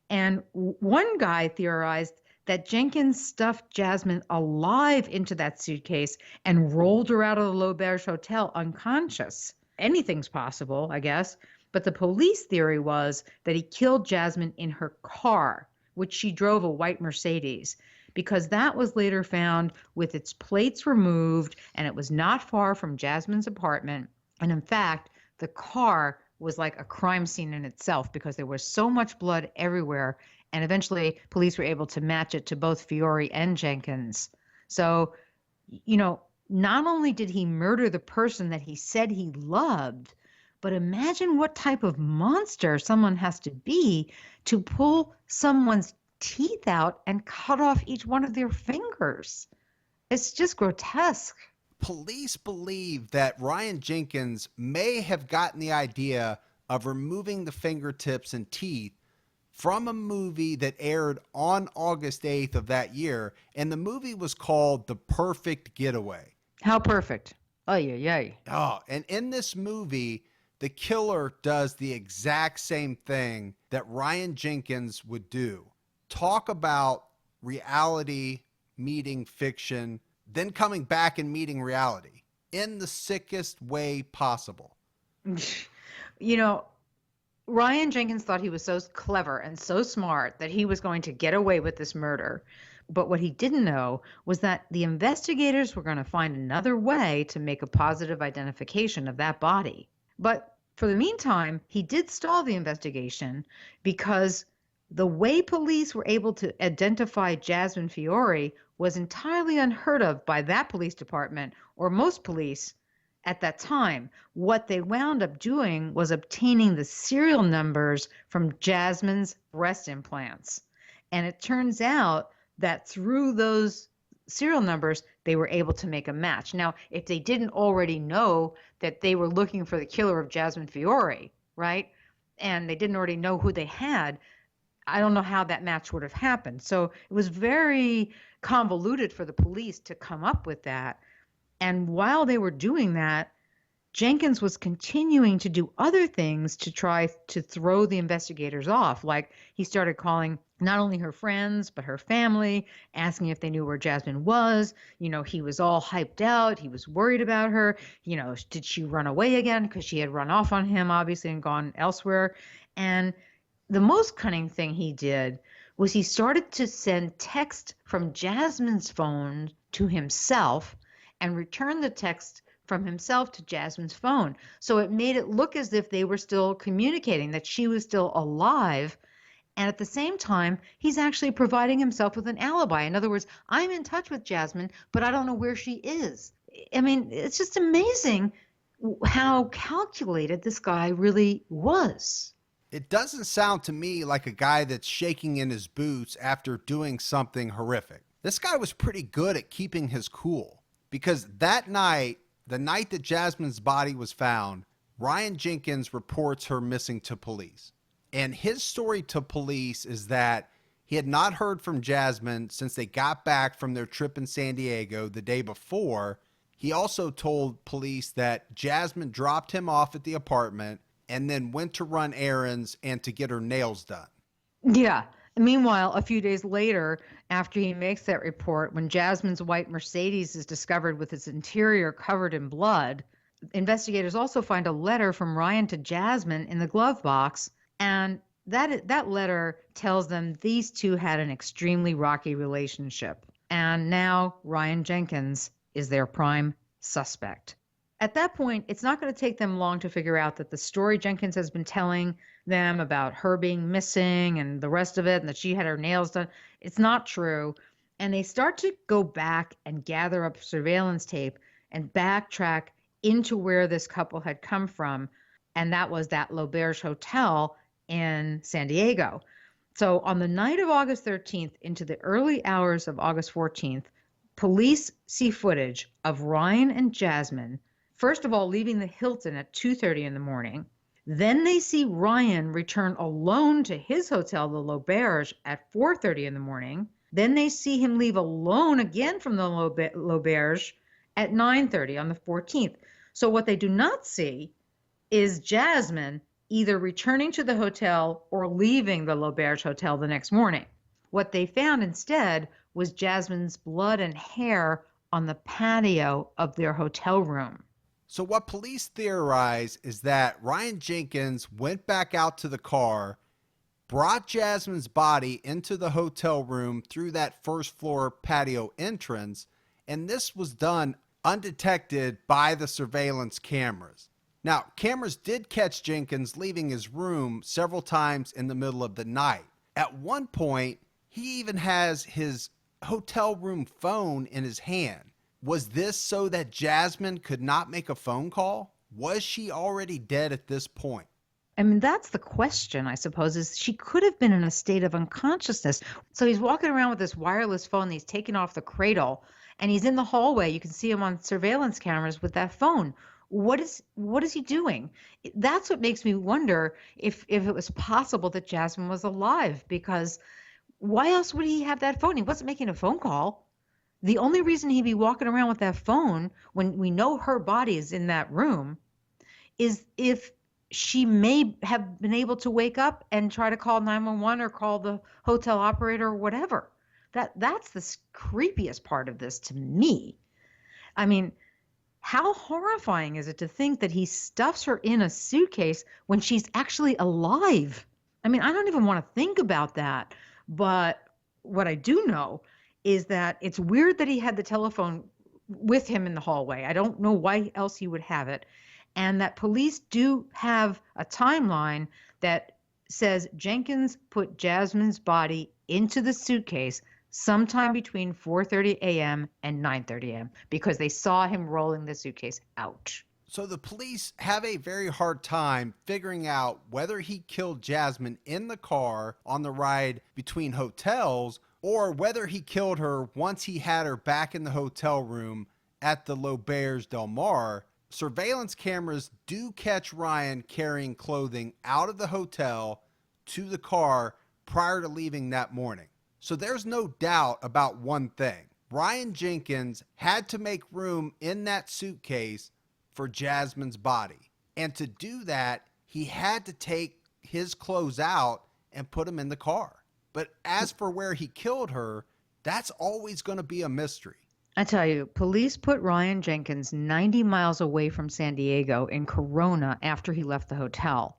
And one guy theorized that Jenkins stuffed Jasmine alive into that suitcase and rolled her out of the L'Auberge Hotel unconscious. Anything's possible, I guess. But the police theory was that he killed Jasmine in her car, which she drove a white Mercedes, because that was later found with its plates removed, and it was not far from Jasmine's apartment. And in fact, the car was like a crime scene in itself because there was so much blood everywhere. And eventually police were able to match it to both Fiore and Jenkins. So, not only did he murder the person that he said he loved, but imagine what type of monster someone has to be to pull someone's teeth out and cut off each one of their fingers. It's just grotesque. Police believe that Ryan Jenkins may have gotten the idea of removing the fingertips and teeth from a movie that aired on August 8th of that year, and the movie was called The Perfect Getaway. How perfect. Oh, yeah. Oh, and in this movie, the killer does the exact same thing that Ryan Jenkins would do. Talk about reality meeting fiction, then coming back and meeting reality in the sickest way possible. Ryan Jenkins thought he was so clever and so smart that he was going to get away with this murder. But what he didn't know was that the investigators were going to find another way to make a positive identification of that body. But for the meantime, he did stall the investigation because the way police were able to identify Jasmine Fiore was entirely unheard of by that police department or most police at that time. What they wound up doing was obtaining the serial numbers from Jasmine's breast implants. And it turns out that through those serial numbers, they were able to make a match. Now, if they didn't already know that they were looking for the killer of Jasmine Fiore, right, and they didn't already know who they had, I don't know how that match would have happened. So it was very convoluted for the police to come up with that. And while they were doing that, Jenkins was continuing to do other things to try to throw the investigators off. Like he started calling not only her friends, but her family, asking if they knew where Jasmine was. He was all hyped out. He was worried about her. Did she run away again? Because she had run off on him, obviously, and gone elsewhere. And the most cunning thing he did was he started to send text from Jasmine's phone to himself and return the text from himself to Jasmine's phone. So it made it look as if they were still communicating, that she was still alive. And at the same time, he's actually providing himself with an alibi. In other words, I'm in touch with Jasmine, but I don't know where she is. I mean, it's just amazing how calculated this guy really was. It doesn't sound to me like a guy that's shaking in his boots after doing something horrific. This guy was pretty good at keeping his cool, because that night, the night that Jasmine's body was found, Ryan Jenkins reports her missing to police. And his story to police is that he had not heard from Jasmine since they got back from their trip in San Diego the day before. He also told police that Jasmine dropped him off at the apartment and then went to run errands and to get her nails done. Yeah. Meanwhile, a few days later, after he makes that report, when Jasmine's white Mercedes is discovered with its interior covered in blood, investigators also find a letter from Ryan to Jasmine in the glove box. And that letter tells them these two had an extremely rocky relationship. And now Ryan Jenkins is their prime suspect. At that point, it's not going to take them long to figure out that the story Jenkins has been telling them about her being missing and the rest of it, and that she had her nails done, it's not true. And they start to go back and gather up surveillance tape and backtrack into where this couple had come from. And that was that L'Auberge Hotel in San Diego. So on the night of August 13th into the early hours of August 14th, police see footage of Ryan and Jasmine, first of all, leaving the Hilton at 2:30 in the morning. Then they see Ryan return alone to his hotel, the L'Auberge, at 4:30 in the morning. Then they see him leave alone again from the L'Auberge at 9:30 on the 14th. So what they do not see is Jasmine either returning to the hotel or leaving the L'Auberge Hotel the next morning. What they found instead was Jasmine's blood and hair on the patio of their hotel room. So what police theorize is that Ryan Jenkins went back out to the car, brought Jasmine's body into the hotel room through that first floor patio entrance, and this was done undetected by the surveillance cameras. Now, cameras did catch Jenkins leaving his room several times in the middle of the night. At one point, he even has his hotel room phone in his hand. Was this so that Jasmine could not make a phone call? Was she already dead at this point? I mean, that's the question, I suppose, is she could have been in a state of unconsciousness. So he's walking around with this wireless phone and he's taken off the cradle and he's in the hallway. You can see him on surveillance cameras with that phone. What is he doing? That's what makes me wonder if it was possible that Jasmine was alive, because why else would he have that phone? He wasn't making a phone call. The only reason he'd be walking around with that phone when we know her body is in that room is if she may have been able to wake up and try to call 911 or call the hotel operator or whatever. That's the creepiest part of this to me. I mean, how horrifying is it to think that he stuffs her in a suitcase when she's actually alive? I mean, I don't even want to think about that. But what I do know is that it's weird that he had the telephone with him in the hallway. I don't know why else he would have it. And that police do have a timeline that says Jenkins put Jasmine's body into the suitcase sometime between 4:30 a.m. and 9:30 a.m. because they saw him rolling the suitcase out. So the police have a very hard time figuring out whether he killed Jasmine in the car on the ride between hotels or whether he killed her once he had her back in the hotel room at the L'Auberge Del Mar. Surveillance cameras do catch Ryan carrying clothing out of the hotel to the car prior to leaving that morning. So there's no doubt about one thing. Ryan Jenkins had to make room in that suitcase for Jasmine's body. And to do that, he had to take his clothes out and put them in the car. But as for where he killed her, that's always going to be a mystery. I tell you, police put Ryan Jenkins 90 miles away from San Diego in Corona after he left the hotel.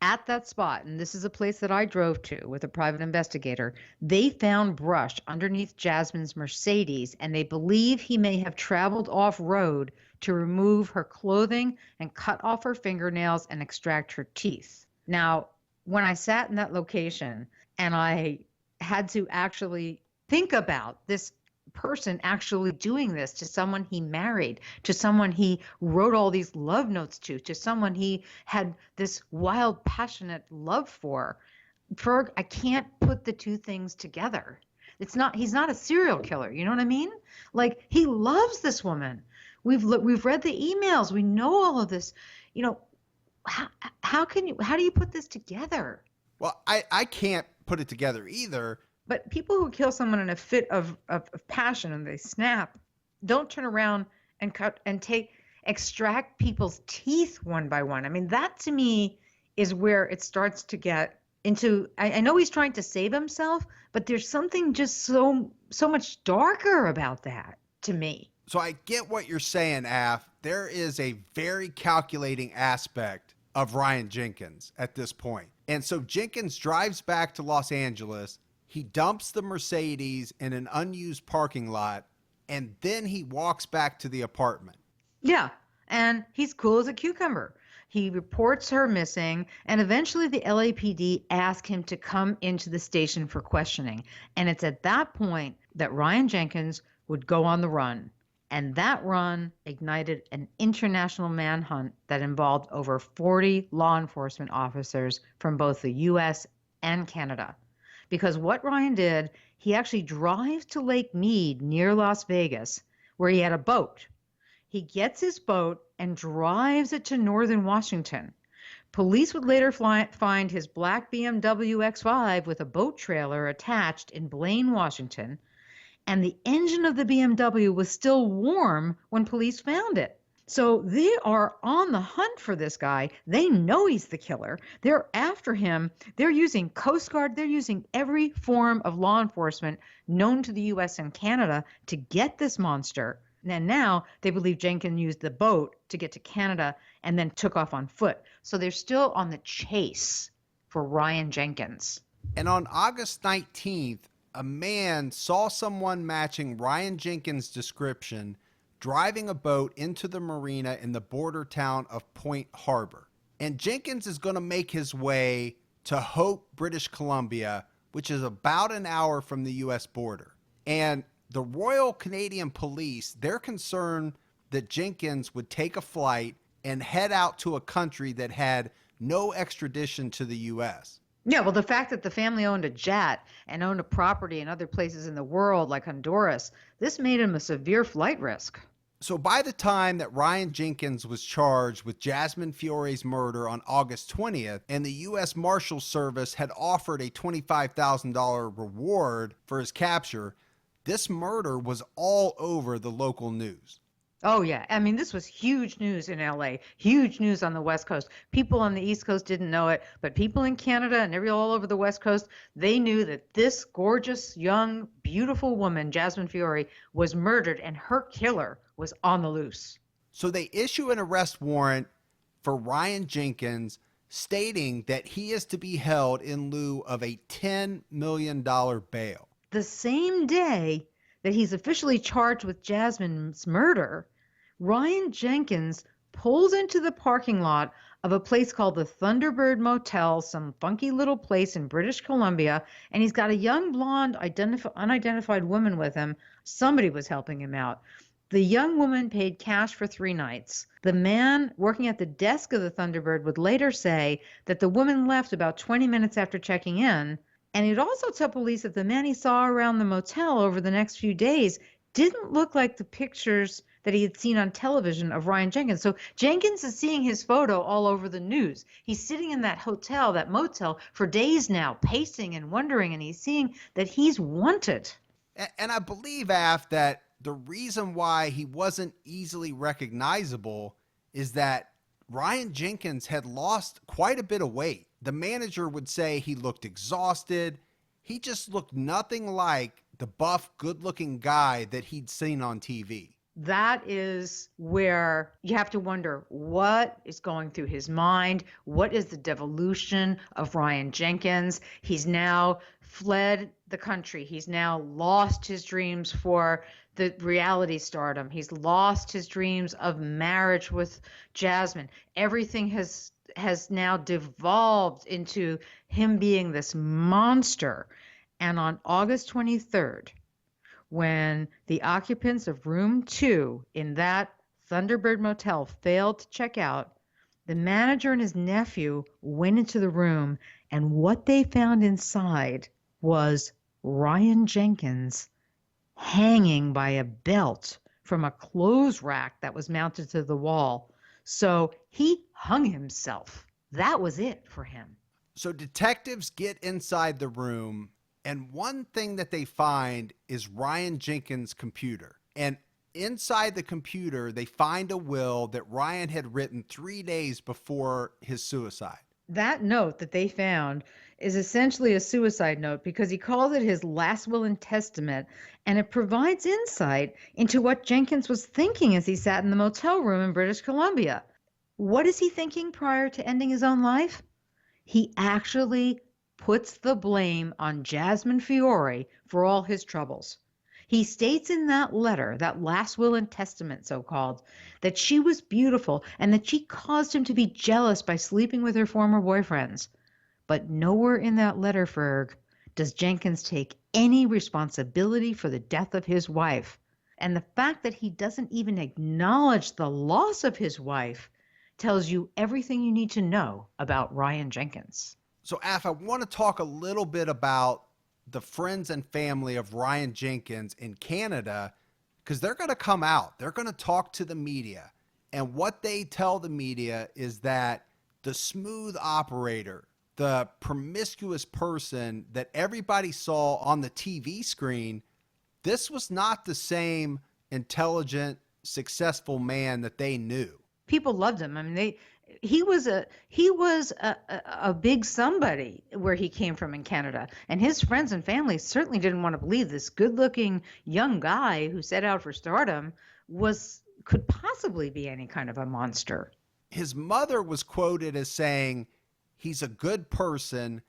At that spot, and this is a place that I drove to with a private investigator, they found brush underneath Jasmine's Mercedes, and they believe he may have traveled off-road to remove her clothing and cut off her fingernails and extract her teeth. Now, when I sat in that location And I had to actually think about this person actually doing this to someone he married, to someone he wrote all these love notes to someone he had this wild, passionate love for. Ferg, I can't put the two things together. He's not a serial killer. You know what I mean? Like, he loves this woman. We've read the emails. We know all of this. You know, how do you put this together? Well, I can't put it together either. But people who kill someone in a fit of passion and they snap, don't turn around and extract people's teeth one by one. I mean, that to me is where it starts to get into. I know he's trying to save himself, but there's something just so much darker about that to me. So I get what you're saying, Af. There is a very calculating aspect of Ryan Jenkins at this point. And so Jenkins drives back to Los Angeles. He dumps the Mercedes in an unused parking lot, and then he walks back to the apartment. Yeah, and he's cool as a cucumber. He reports her missing, and eventually the LAPD ask him to come into the station for questioning. And it's at that point that Ryan Jenkins would go on the run. And that run ignited an international manhunt that involved over 40 law enforcement officers from both the US and Canada. Because what Ryan did, he actually drives to Lake Mead near Las Vegas, where he had a boat. He gets his boat and drives it to northern Washington. Police would later find his black BMW X5 with a boat trailer attached in Blaine, Washington, and the engine of the BMW was still warm when police found it. So they are on the hunt for this guy. They know he's the killer. They're after him. They're using Coast Guard. They're using every form of law enforcement known to the US and Canada to get this monster. And now they believe Jenkins used the boat to get to Canada and then took off on foot. So they're still on the chase for Ryan Jenkins. And on August 19th, a man saw someone matching Ryan Jenkins' description driving a boat into the marina in the border town of Point Harbor. And Jenkins is going to make his way to Hope, British Columbia, which is about an hour from the U.S. border. And the Royal Canadian Police, they're concerned that Jenkins would take a flight and head out to a country that had no extradition to the U.S. Yeah, well, the fact that the family owned a jet and owned a property in other places in the world like Honduras, this made him a severe flight risk. So by the time that Ryan Jenkins was charged with Jasmine Fiore's murder on August 20th, and the U.S. Marshals Service had offered a $25,000 reward for his capture, this murder was all over the local news. Oh, yeah. I mean, this was huge news in LA, huge news on the West Coast. People on the East Coast didn't know it, but people in Canada and all over the West Coast, they knew that this gorgeous, young, beautiful woman, Jasmine Fiore, was murdered and her killer was on the loose. So they issue an arrest warrant for Ryan Jenkins, stating that he is to be held in lieu of a $10 million bail. The same day that he's officially charged with Jasmine's murder, Ryan Jenkins pulls into the parking lot of a place called the Thunderbird Motel, some funky little place in British Columbia, and he's got a young blonde unidentified woman with him. Somebody was helping him out. The young woman paid cash for 3 nights. The man working at the desk of the Thunderbird would later say that the woman left about 20 minutes after checking in, and he'd also tell police that the man he saw around the motel over the next few days didn't look like the pictures that he had seen on television of Ryan Jenkins. So Jenkins is seeing his photo all over the news. He's sitting in that hotel, that motel, for days now, pacing and wondering, and he's seeing that he's wanted. And I believe, Af, that the reason why he wasn't easily recognizable is that Ryan Jenkins had lost quite a bit of weight. The manager would say he looked exhausted. He just looked nothing like the buff, good-looking guy that he'd seen on TV. That is where you have to wonder what is going through his mind. What is the devolution of Ryan Jenkins? He's now fled the country. He's now lost his dreams for the reality stardom. He's lost his dreams of marriage with Jasmine. Everything has has now devolved into him being this monster. And on August 23rd, when the occupants of room 2 in that Thunderbird motel failed to check out, the manager and his nephew went into the room, and what they found inside was Ryan Jenkins hanging by a belt from a clothes rack that was mounted to the wall. So he hung himself. That was it for him. So detectives get inside the room, and one thing that they find is Ryan Jenkins' computer. And inside the computer, they find a will that Ryan had written 3 days before his suicide. That note that they found is essentially a suicide note because he called it his last will and testament, and it provides insight into what Jenkins was thinking as he sat in the motel room in British Columbia. What is he thinking prior to ending his own life? He actually puts the blame on Jasmine Fiore for all his troubles. He states in that letter, that last will and testament so-called, that she was beautiful and that she caused him to be jealous by sleeping with her former boyfriends. But nowhere in that letter, Ferg, does Jenkins take any responsibility for the death of his wife. And the fact that he doesn't even acknowledge the loss of his wife tells you everything you need to know about Ryan Jenkins. So, Af, I want to talk a little bit about the friends and family of Ryan Jenkins in Canada, because they're going to come out. They're going to talk to the media. And what they tell the media is that the smooth operator, the promiscuous person that everybody saw on the TV screen, this was not the same intelligent, successful man that they knew. People loved him. I mean, he was a big somebody where he came from in Canada, and his friends and family certainly didn't want to believe this good-looking young guy who set out for stardom could possibly be any kind of a monster. His mother was quoted as saying he's a good person,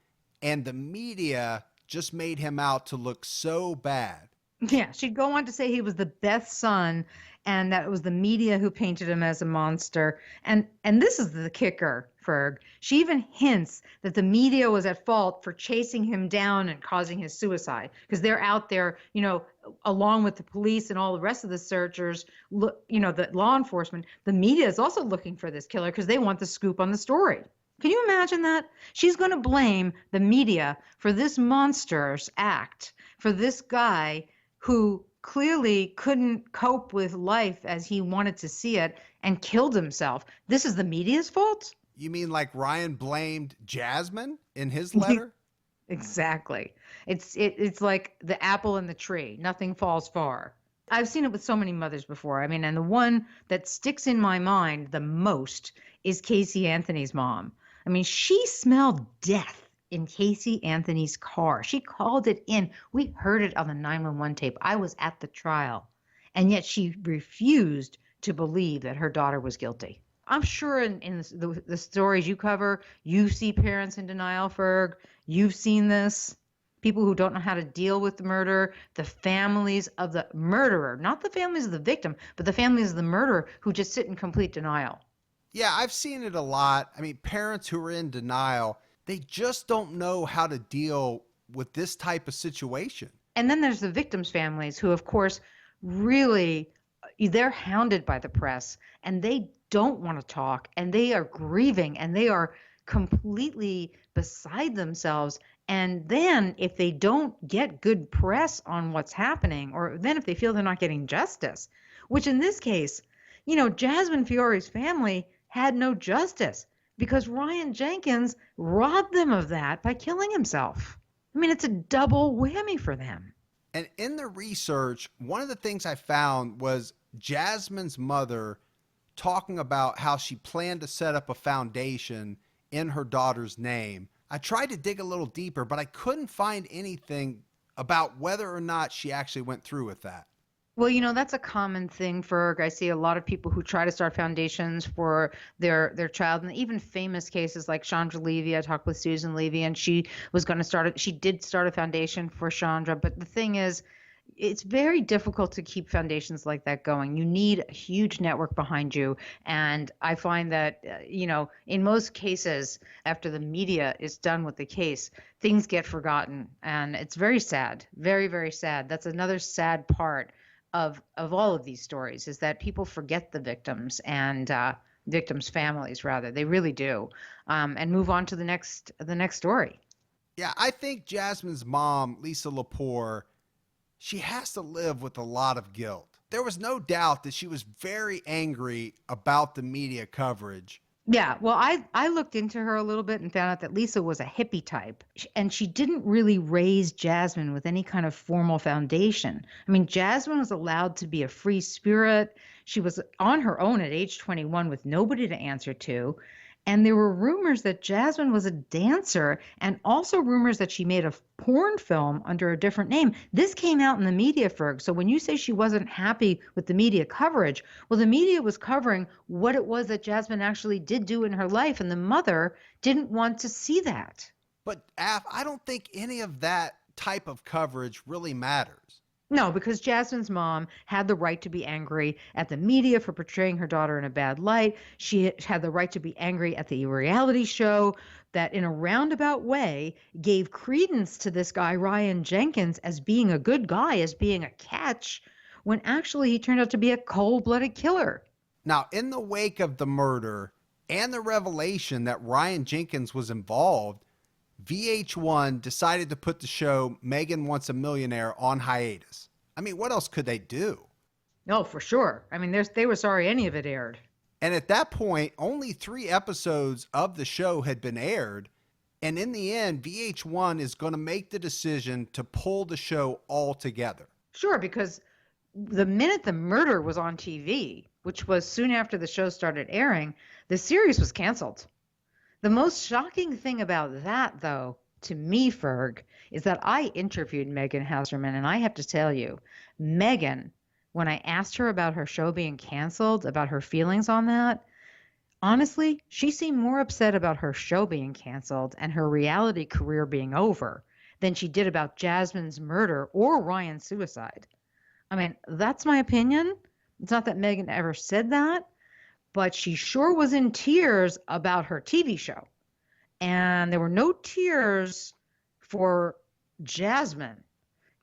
and the media just made him out to look so bad. Yeah, she'd go on to say he was the best son, and that it was the media who painted him as a monster. And this is the kicker, Ferg. She even hints that the media was at fault for chasing him down and causing his suicide, because they're out there, along with the police and all the rest of the searchers, the law enforcement. The media is also looking for this killer because they want the scoop on the story. Can you imagine that? She's going to blame the media for this monster's act, for this guy who clearly couldn't cope with life as he wanted to see it and killed himself. This is the media's fault? You mean like Ryan blamed Jasmine in his letter? Exactly. It's like the apple in the tree. Nothing falls far. I've seen it with so many mothers before. I mean, and the one that sticks in my mind the most is Casey Anthony's mom. I mean, she smelled death in Casey Anthony's car. She called it in. We heard it on the 911 tape. I was at the trial. And yet she refused to believe that her daughter was guilty. I'm sure in the stories you cover, you see parents in denial, Ferg. You've seen this. People who don't know how to deal with the murder, the families of the murderer, not the families of the victim, but the families of the murderer who just sit in complete denial. Yeah, I've seen it a lot. I mean, parents who are in denial, they just don't know how to deal with this type of situation. And then there's the victims' families who, of course, really, they're hounded by the press and they don't want to talk and they are grieving and they are completely beside themselves. And then if they don't get good press on what's happening, or then if they feel they're not getting justice, which in this case, Jasmine Fiore's family had no justice, because Ryan Jenkins robbed them of that by killing himself. I mean, it's a double whammy for them. And in the research, one of the things I found was Jasmine's mother talking about how she planned to set up a foundation in her daughter's name. I tried to dig a little deeper, but I couldn't find anything about whether or not she actually went through with that. Well, that's a common thing, Ferg. I see a lot of people who try to start foundations for their child, and even famous cases like Chandra Levy. I talked with Susan Levy, and she was going to she did start a foundation for Chandra. But the thing is, it's very difficult to keep foundations like that going. You need a huge network behind you. And I find that, in most cases, after the media is done with the case, things get forgotten. And it's very sad, very, very sad. That's another sad part of all of these stories, is that people forget the victims and victims' families, rather. They really do, and move on to the next story. Yeah, I think Jasmine's mom, Lisa Lepore, she has to live with a lot of guilt. There was no doubt that she was very angry about the media coverage. Yeah, well, I looked into her a little bit and found out that Lisa was a hippie type, and she didn't really raise Jasmine with any kind of formal foundation. I mean, Jasmine was allowed to be a free spirit. She was on her own at age 21 with nobody to answer to. And there were rumors that Jasmine was a dancer, and also rumors that she made a porn film under a different name. This came out in the media, Ferg. So when you say she wasn't happy with the media coverage, well, the media was covering what it was that Jasmine actually did do in her life, and the mother didn't want to see that. But I don't think any of that type of coverage really matters. No, because Jasmine's mom had the right to be angry at the media for portraying her daughter in a bad light. She had the right to be angry at the reality show that, in a roundabout way, gave credence to this guy, Ryan Jenkins, as being a good guy, as being a catch, when actually he turned out to be a cold-blooded killer. Now, in the wake of the murder and the revelation that Ryan Jenkins was involved, VH1 decided to put the show Megan Wants a Millionaire on hiatus. I mean, what else could they do? No, for sure. I mean, they were sorry any of it aired. And at that point, only 3 episodes of the show had been aired. And in the end, VH1 is going to make the decision to pull the show altogether. Sure, because the minute the murder was on TV, which was soon after the show started airing, the series was canceled. The most shocking thing about that, though, to me, Ferg, is that I interviewed Megan Hauserman, and I have to tell you, Megan, when I asked her about her show being canceled, about her feelings on that, honestly, she seemed more upset about her show being canceled and her reality career being over than she did about Jasmine's murder or Ryan's suicide. I mean, that's my opinion. It's not that Megan ever said that, but she sure was in tears about her TV show. And there were no tears for Jasmine.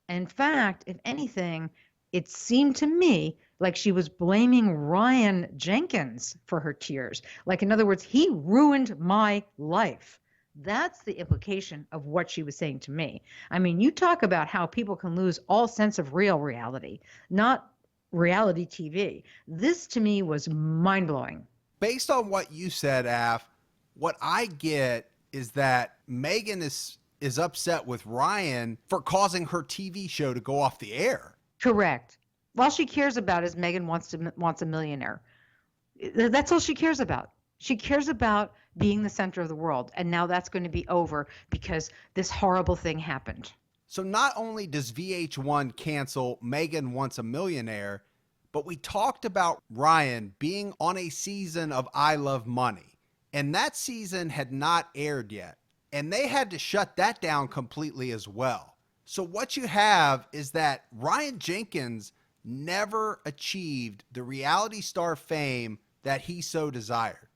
In fact, if anything, it seemed to me like she was blaming Ryan Jenkins for her tears. Like, in other words, he ruined my life. That's the implication of what she was saying to me. I mean, you talk about how people can lose all sense of real reality, not reality TV. This to me was mind-blowing. Based on what you said, Af, what I get is that Megan is upset with Ryan for causing her TV show to go off the air. Correct. All she cares about is Megan wants a millionaire. That's all she cares about. She cares about being the center of the world. And now that's going to be over because this horrible thing happened. So not only does VH1 cancel Megan Wants a Millionaire, but we talked about Ryan being on a season of I Love Money. And that season had not aired yet. And they had to shut that down completely as well. So what you have is that Ryan Jenkins never achieved the reality star fame that he so desired.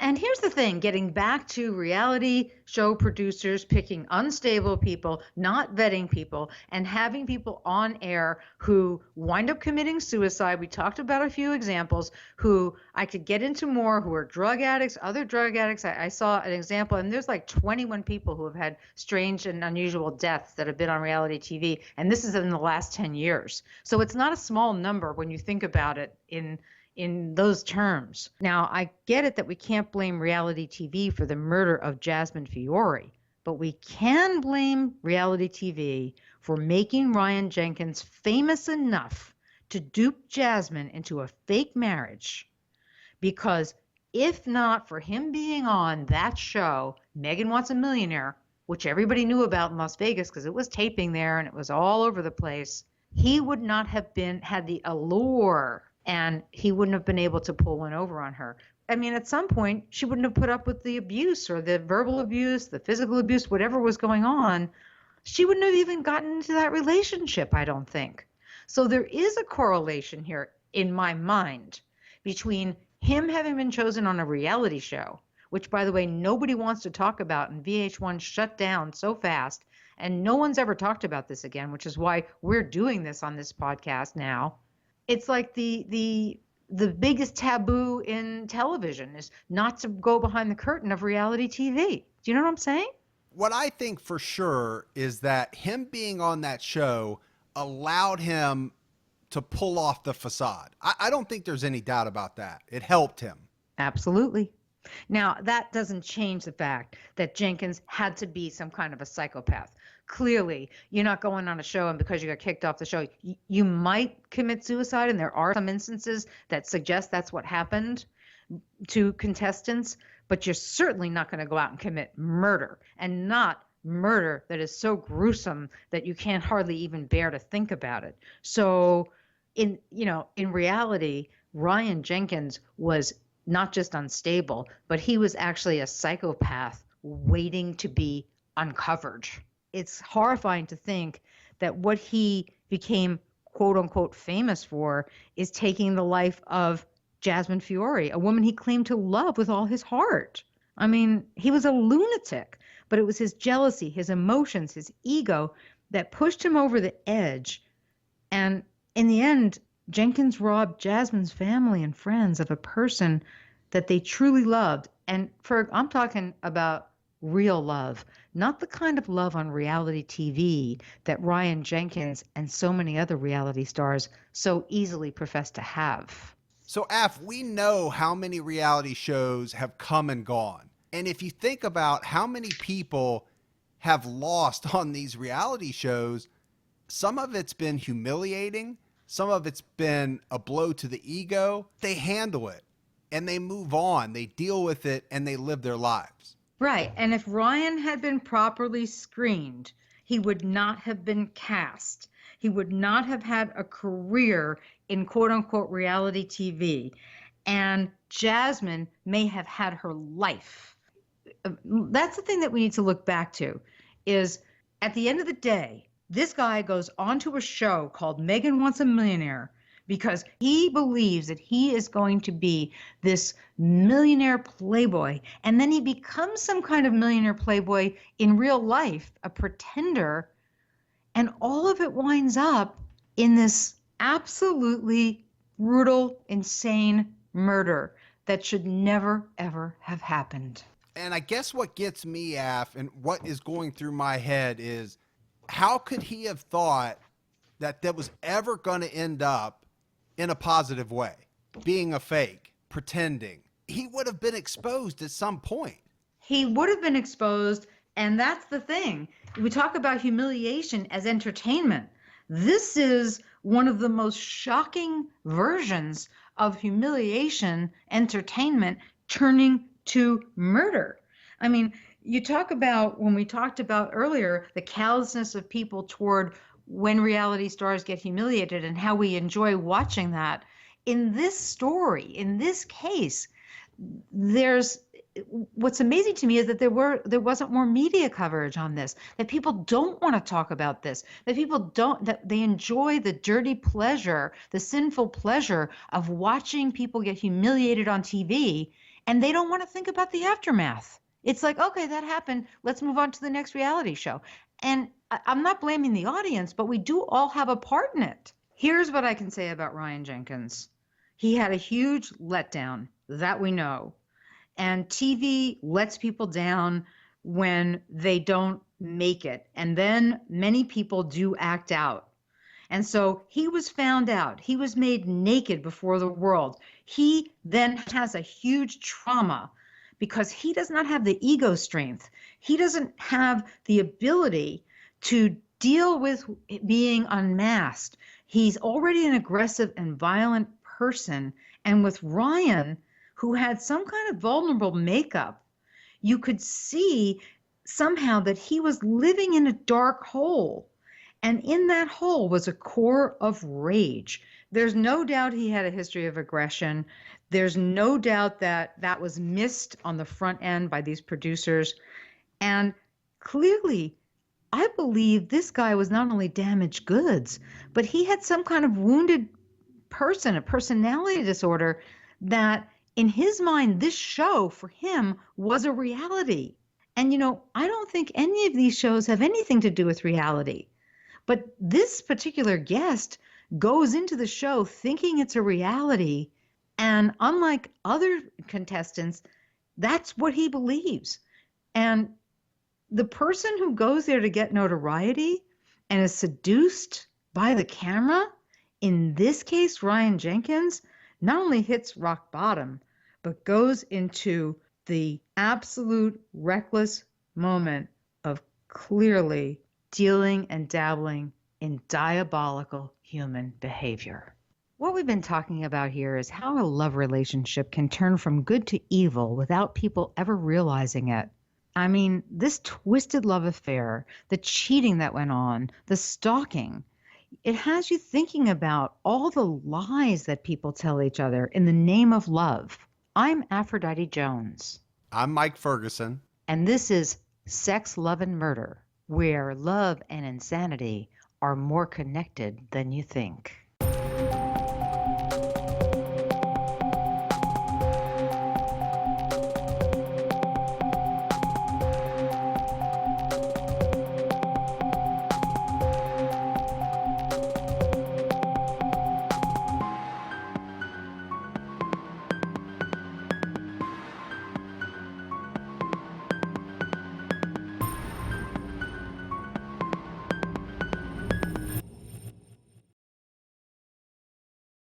And here's the thing, getting back to reality show producers picking unstable people, not vetting people, and having people on air who wind up committing suicide. We talked about a few examples who I could get into more, who are drug addicts, other drug addicts. I saw an example, and there's like 21 people who have had strange and unusual deaths that have been on reality TV, and this is in the last 10 years. So it's not a small number when you think about it in those terms. Now, I get it that we can't blame reality TV for the murder of Jasmine Fiore, but we can blame reality TV for making Ryan Jenkins famous enough to dupe Jasmine into a fake marriage. Because if not for him being on that show, Megan Wants a Millionaire, which everybody knew about in Las Vegas because it was taping there and it was all over the place, he would not have had the allure, and he wouldn't have been able to pull one over on her. I mean, at some point, she wouldn't have put up with the abuse or the verbal abuse, the physical abuse, whatever was going on. She wouldn't have even gotten into that relationship, I don't think. So there is a correlation here in my mind between him having been chosen on a reality show, which, by the way, nobody wants to talk about, and VH1 shut down so fast, and no one's ever talked about this again, which is why we're doing this on this podcast now. It's like the biggest taboo in television is not to go behind the curtain of reality TV. Do you know what I'm saying? What I think for sure is that him being on that show allowed him to pull off the facade. I don't think there's any doubt about that. It helped him. Absolutely. Now, that doesn't change the fact that Jenkins had to be some kind of a psychopath. Clearly, you're not going on a show and because you got kicked off the show, you might commit suicide, and there are some instances that suggest that's what happened to contestants, but you're certainly not going to go out and commit murder, and not murder that is so gruesome that you can't hardly even bear to think about it. So in reality, Ryan Jenkins was not just unstable, but he was actually a psychopath waiting to be uncovered. It's horrifying to think that what he became quote unquote famous for is taking the life of Jasmine Fiore, a woman he claimed to love with all his heart. I mean, he was a lunatic, but it was his jealousy, his emotions, his ego that pushed him over the edge. And in the end, Jenkins robbed Jasmine's family and friends of a person that they truly loved. And I'm talking about real love, not the kind of love on reality TV that Ryan Jenkins and so many other reality stars so easily profess to have. So, Aph, we know how many reality shows have come and gone. And if you think about how many people have lost on these reality shows, some of it's been humiliating. Some of it's been a blow to the ego. They handle it and they move on. They deal with it and they live their lives. Right. And if Ryan had been properly screened, he would not have been cast. He would not have had a career in quote unquote reality TV. And Jasmine may have had her life. That's the thing that we need to look back to is at the end of the day, this guy goes onto a show called Megan Wants a Millionaire because he believes that he is going to be this millionaire playboy. And then he becomes some kind of millionaire playboy in real life, a pretender. And all of it winds up in this absolutely brutal, insane murder that should never, ever have happened. And I guess what gets me, Aph, and what is going through my head is, how could he have thought that was ever going to end up in a positive way? Being a fake, pretending. He would have been exposed at some point. He would have been exposed, and that's the thing. We talk about humiliation as entertainment. This is one of the most shocking versions of humiliation entertainment turning to murder. I mean, you talk about, when we talked about earlier, the callousness of people toward when reality stars get humiliated and how we enjoy watching that. In this story, in this case, what's amazing to me is that there wasn't more media coverage on this, that people don't want to talk about this, that they enjoy the dirty pleasure, the sinful pleasure of watching people get humiliated on TV, and they don't want to think about the aftermath. It's like, okay, that happened. Let's move on to the next reality show. And I'm not blaming the audience, but we do all have a part in it. Here's what I can say about Ryan Jenkins. He had a huge letdown, that we know. And TV lets people down when they don't make it. And then many people do act out. And so he was found out. He was made naked before the world. He then has a huge trauma because he does not have the ego strength. He doesn't have the ability to deal with being unmasked. He's already an aggressive and violent person. And with Ryan, who had some kind of vulnerable makeup, you could see somehow that he was living in a dark hole. And in that hole was a core of rage. There's no doubt he had a history of aggression. There's no doubt that was missed on the front end by these producers. And clearly, I believe this guy was not only damaged goods, but he had some kind of wounded person, a personality disorder that in his mind, this show for him was a reality. And, I don't think any of these shows have anything to do with reality. But this particular guest goes into the show thinking it's a reality. And unlike other contestants, that's what he believes. And the person who goes there to get notoriety and is seduced by the camera, in this case, Ryan Jenkins, not only hits rock bottom, but goes into the absolute reckless moment of clearly dealing and dabbling in diabolical human behavior. What we've been talking about here is how a love relationship can turn from good to evil without people ever realizing it. I mean, this twisted love affair, the cheating that went on, the stalking, it has you thinking about all the lies that people tell each other in the name of love. I'm Aphrodite Jones. I'm Mike Ferguson. And this is Sex, Love, and Murder, where love and insanity are more connected than you think.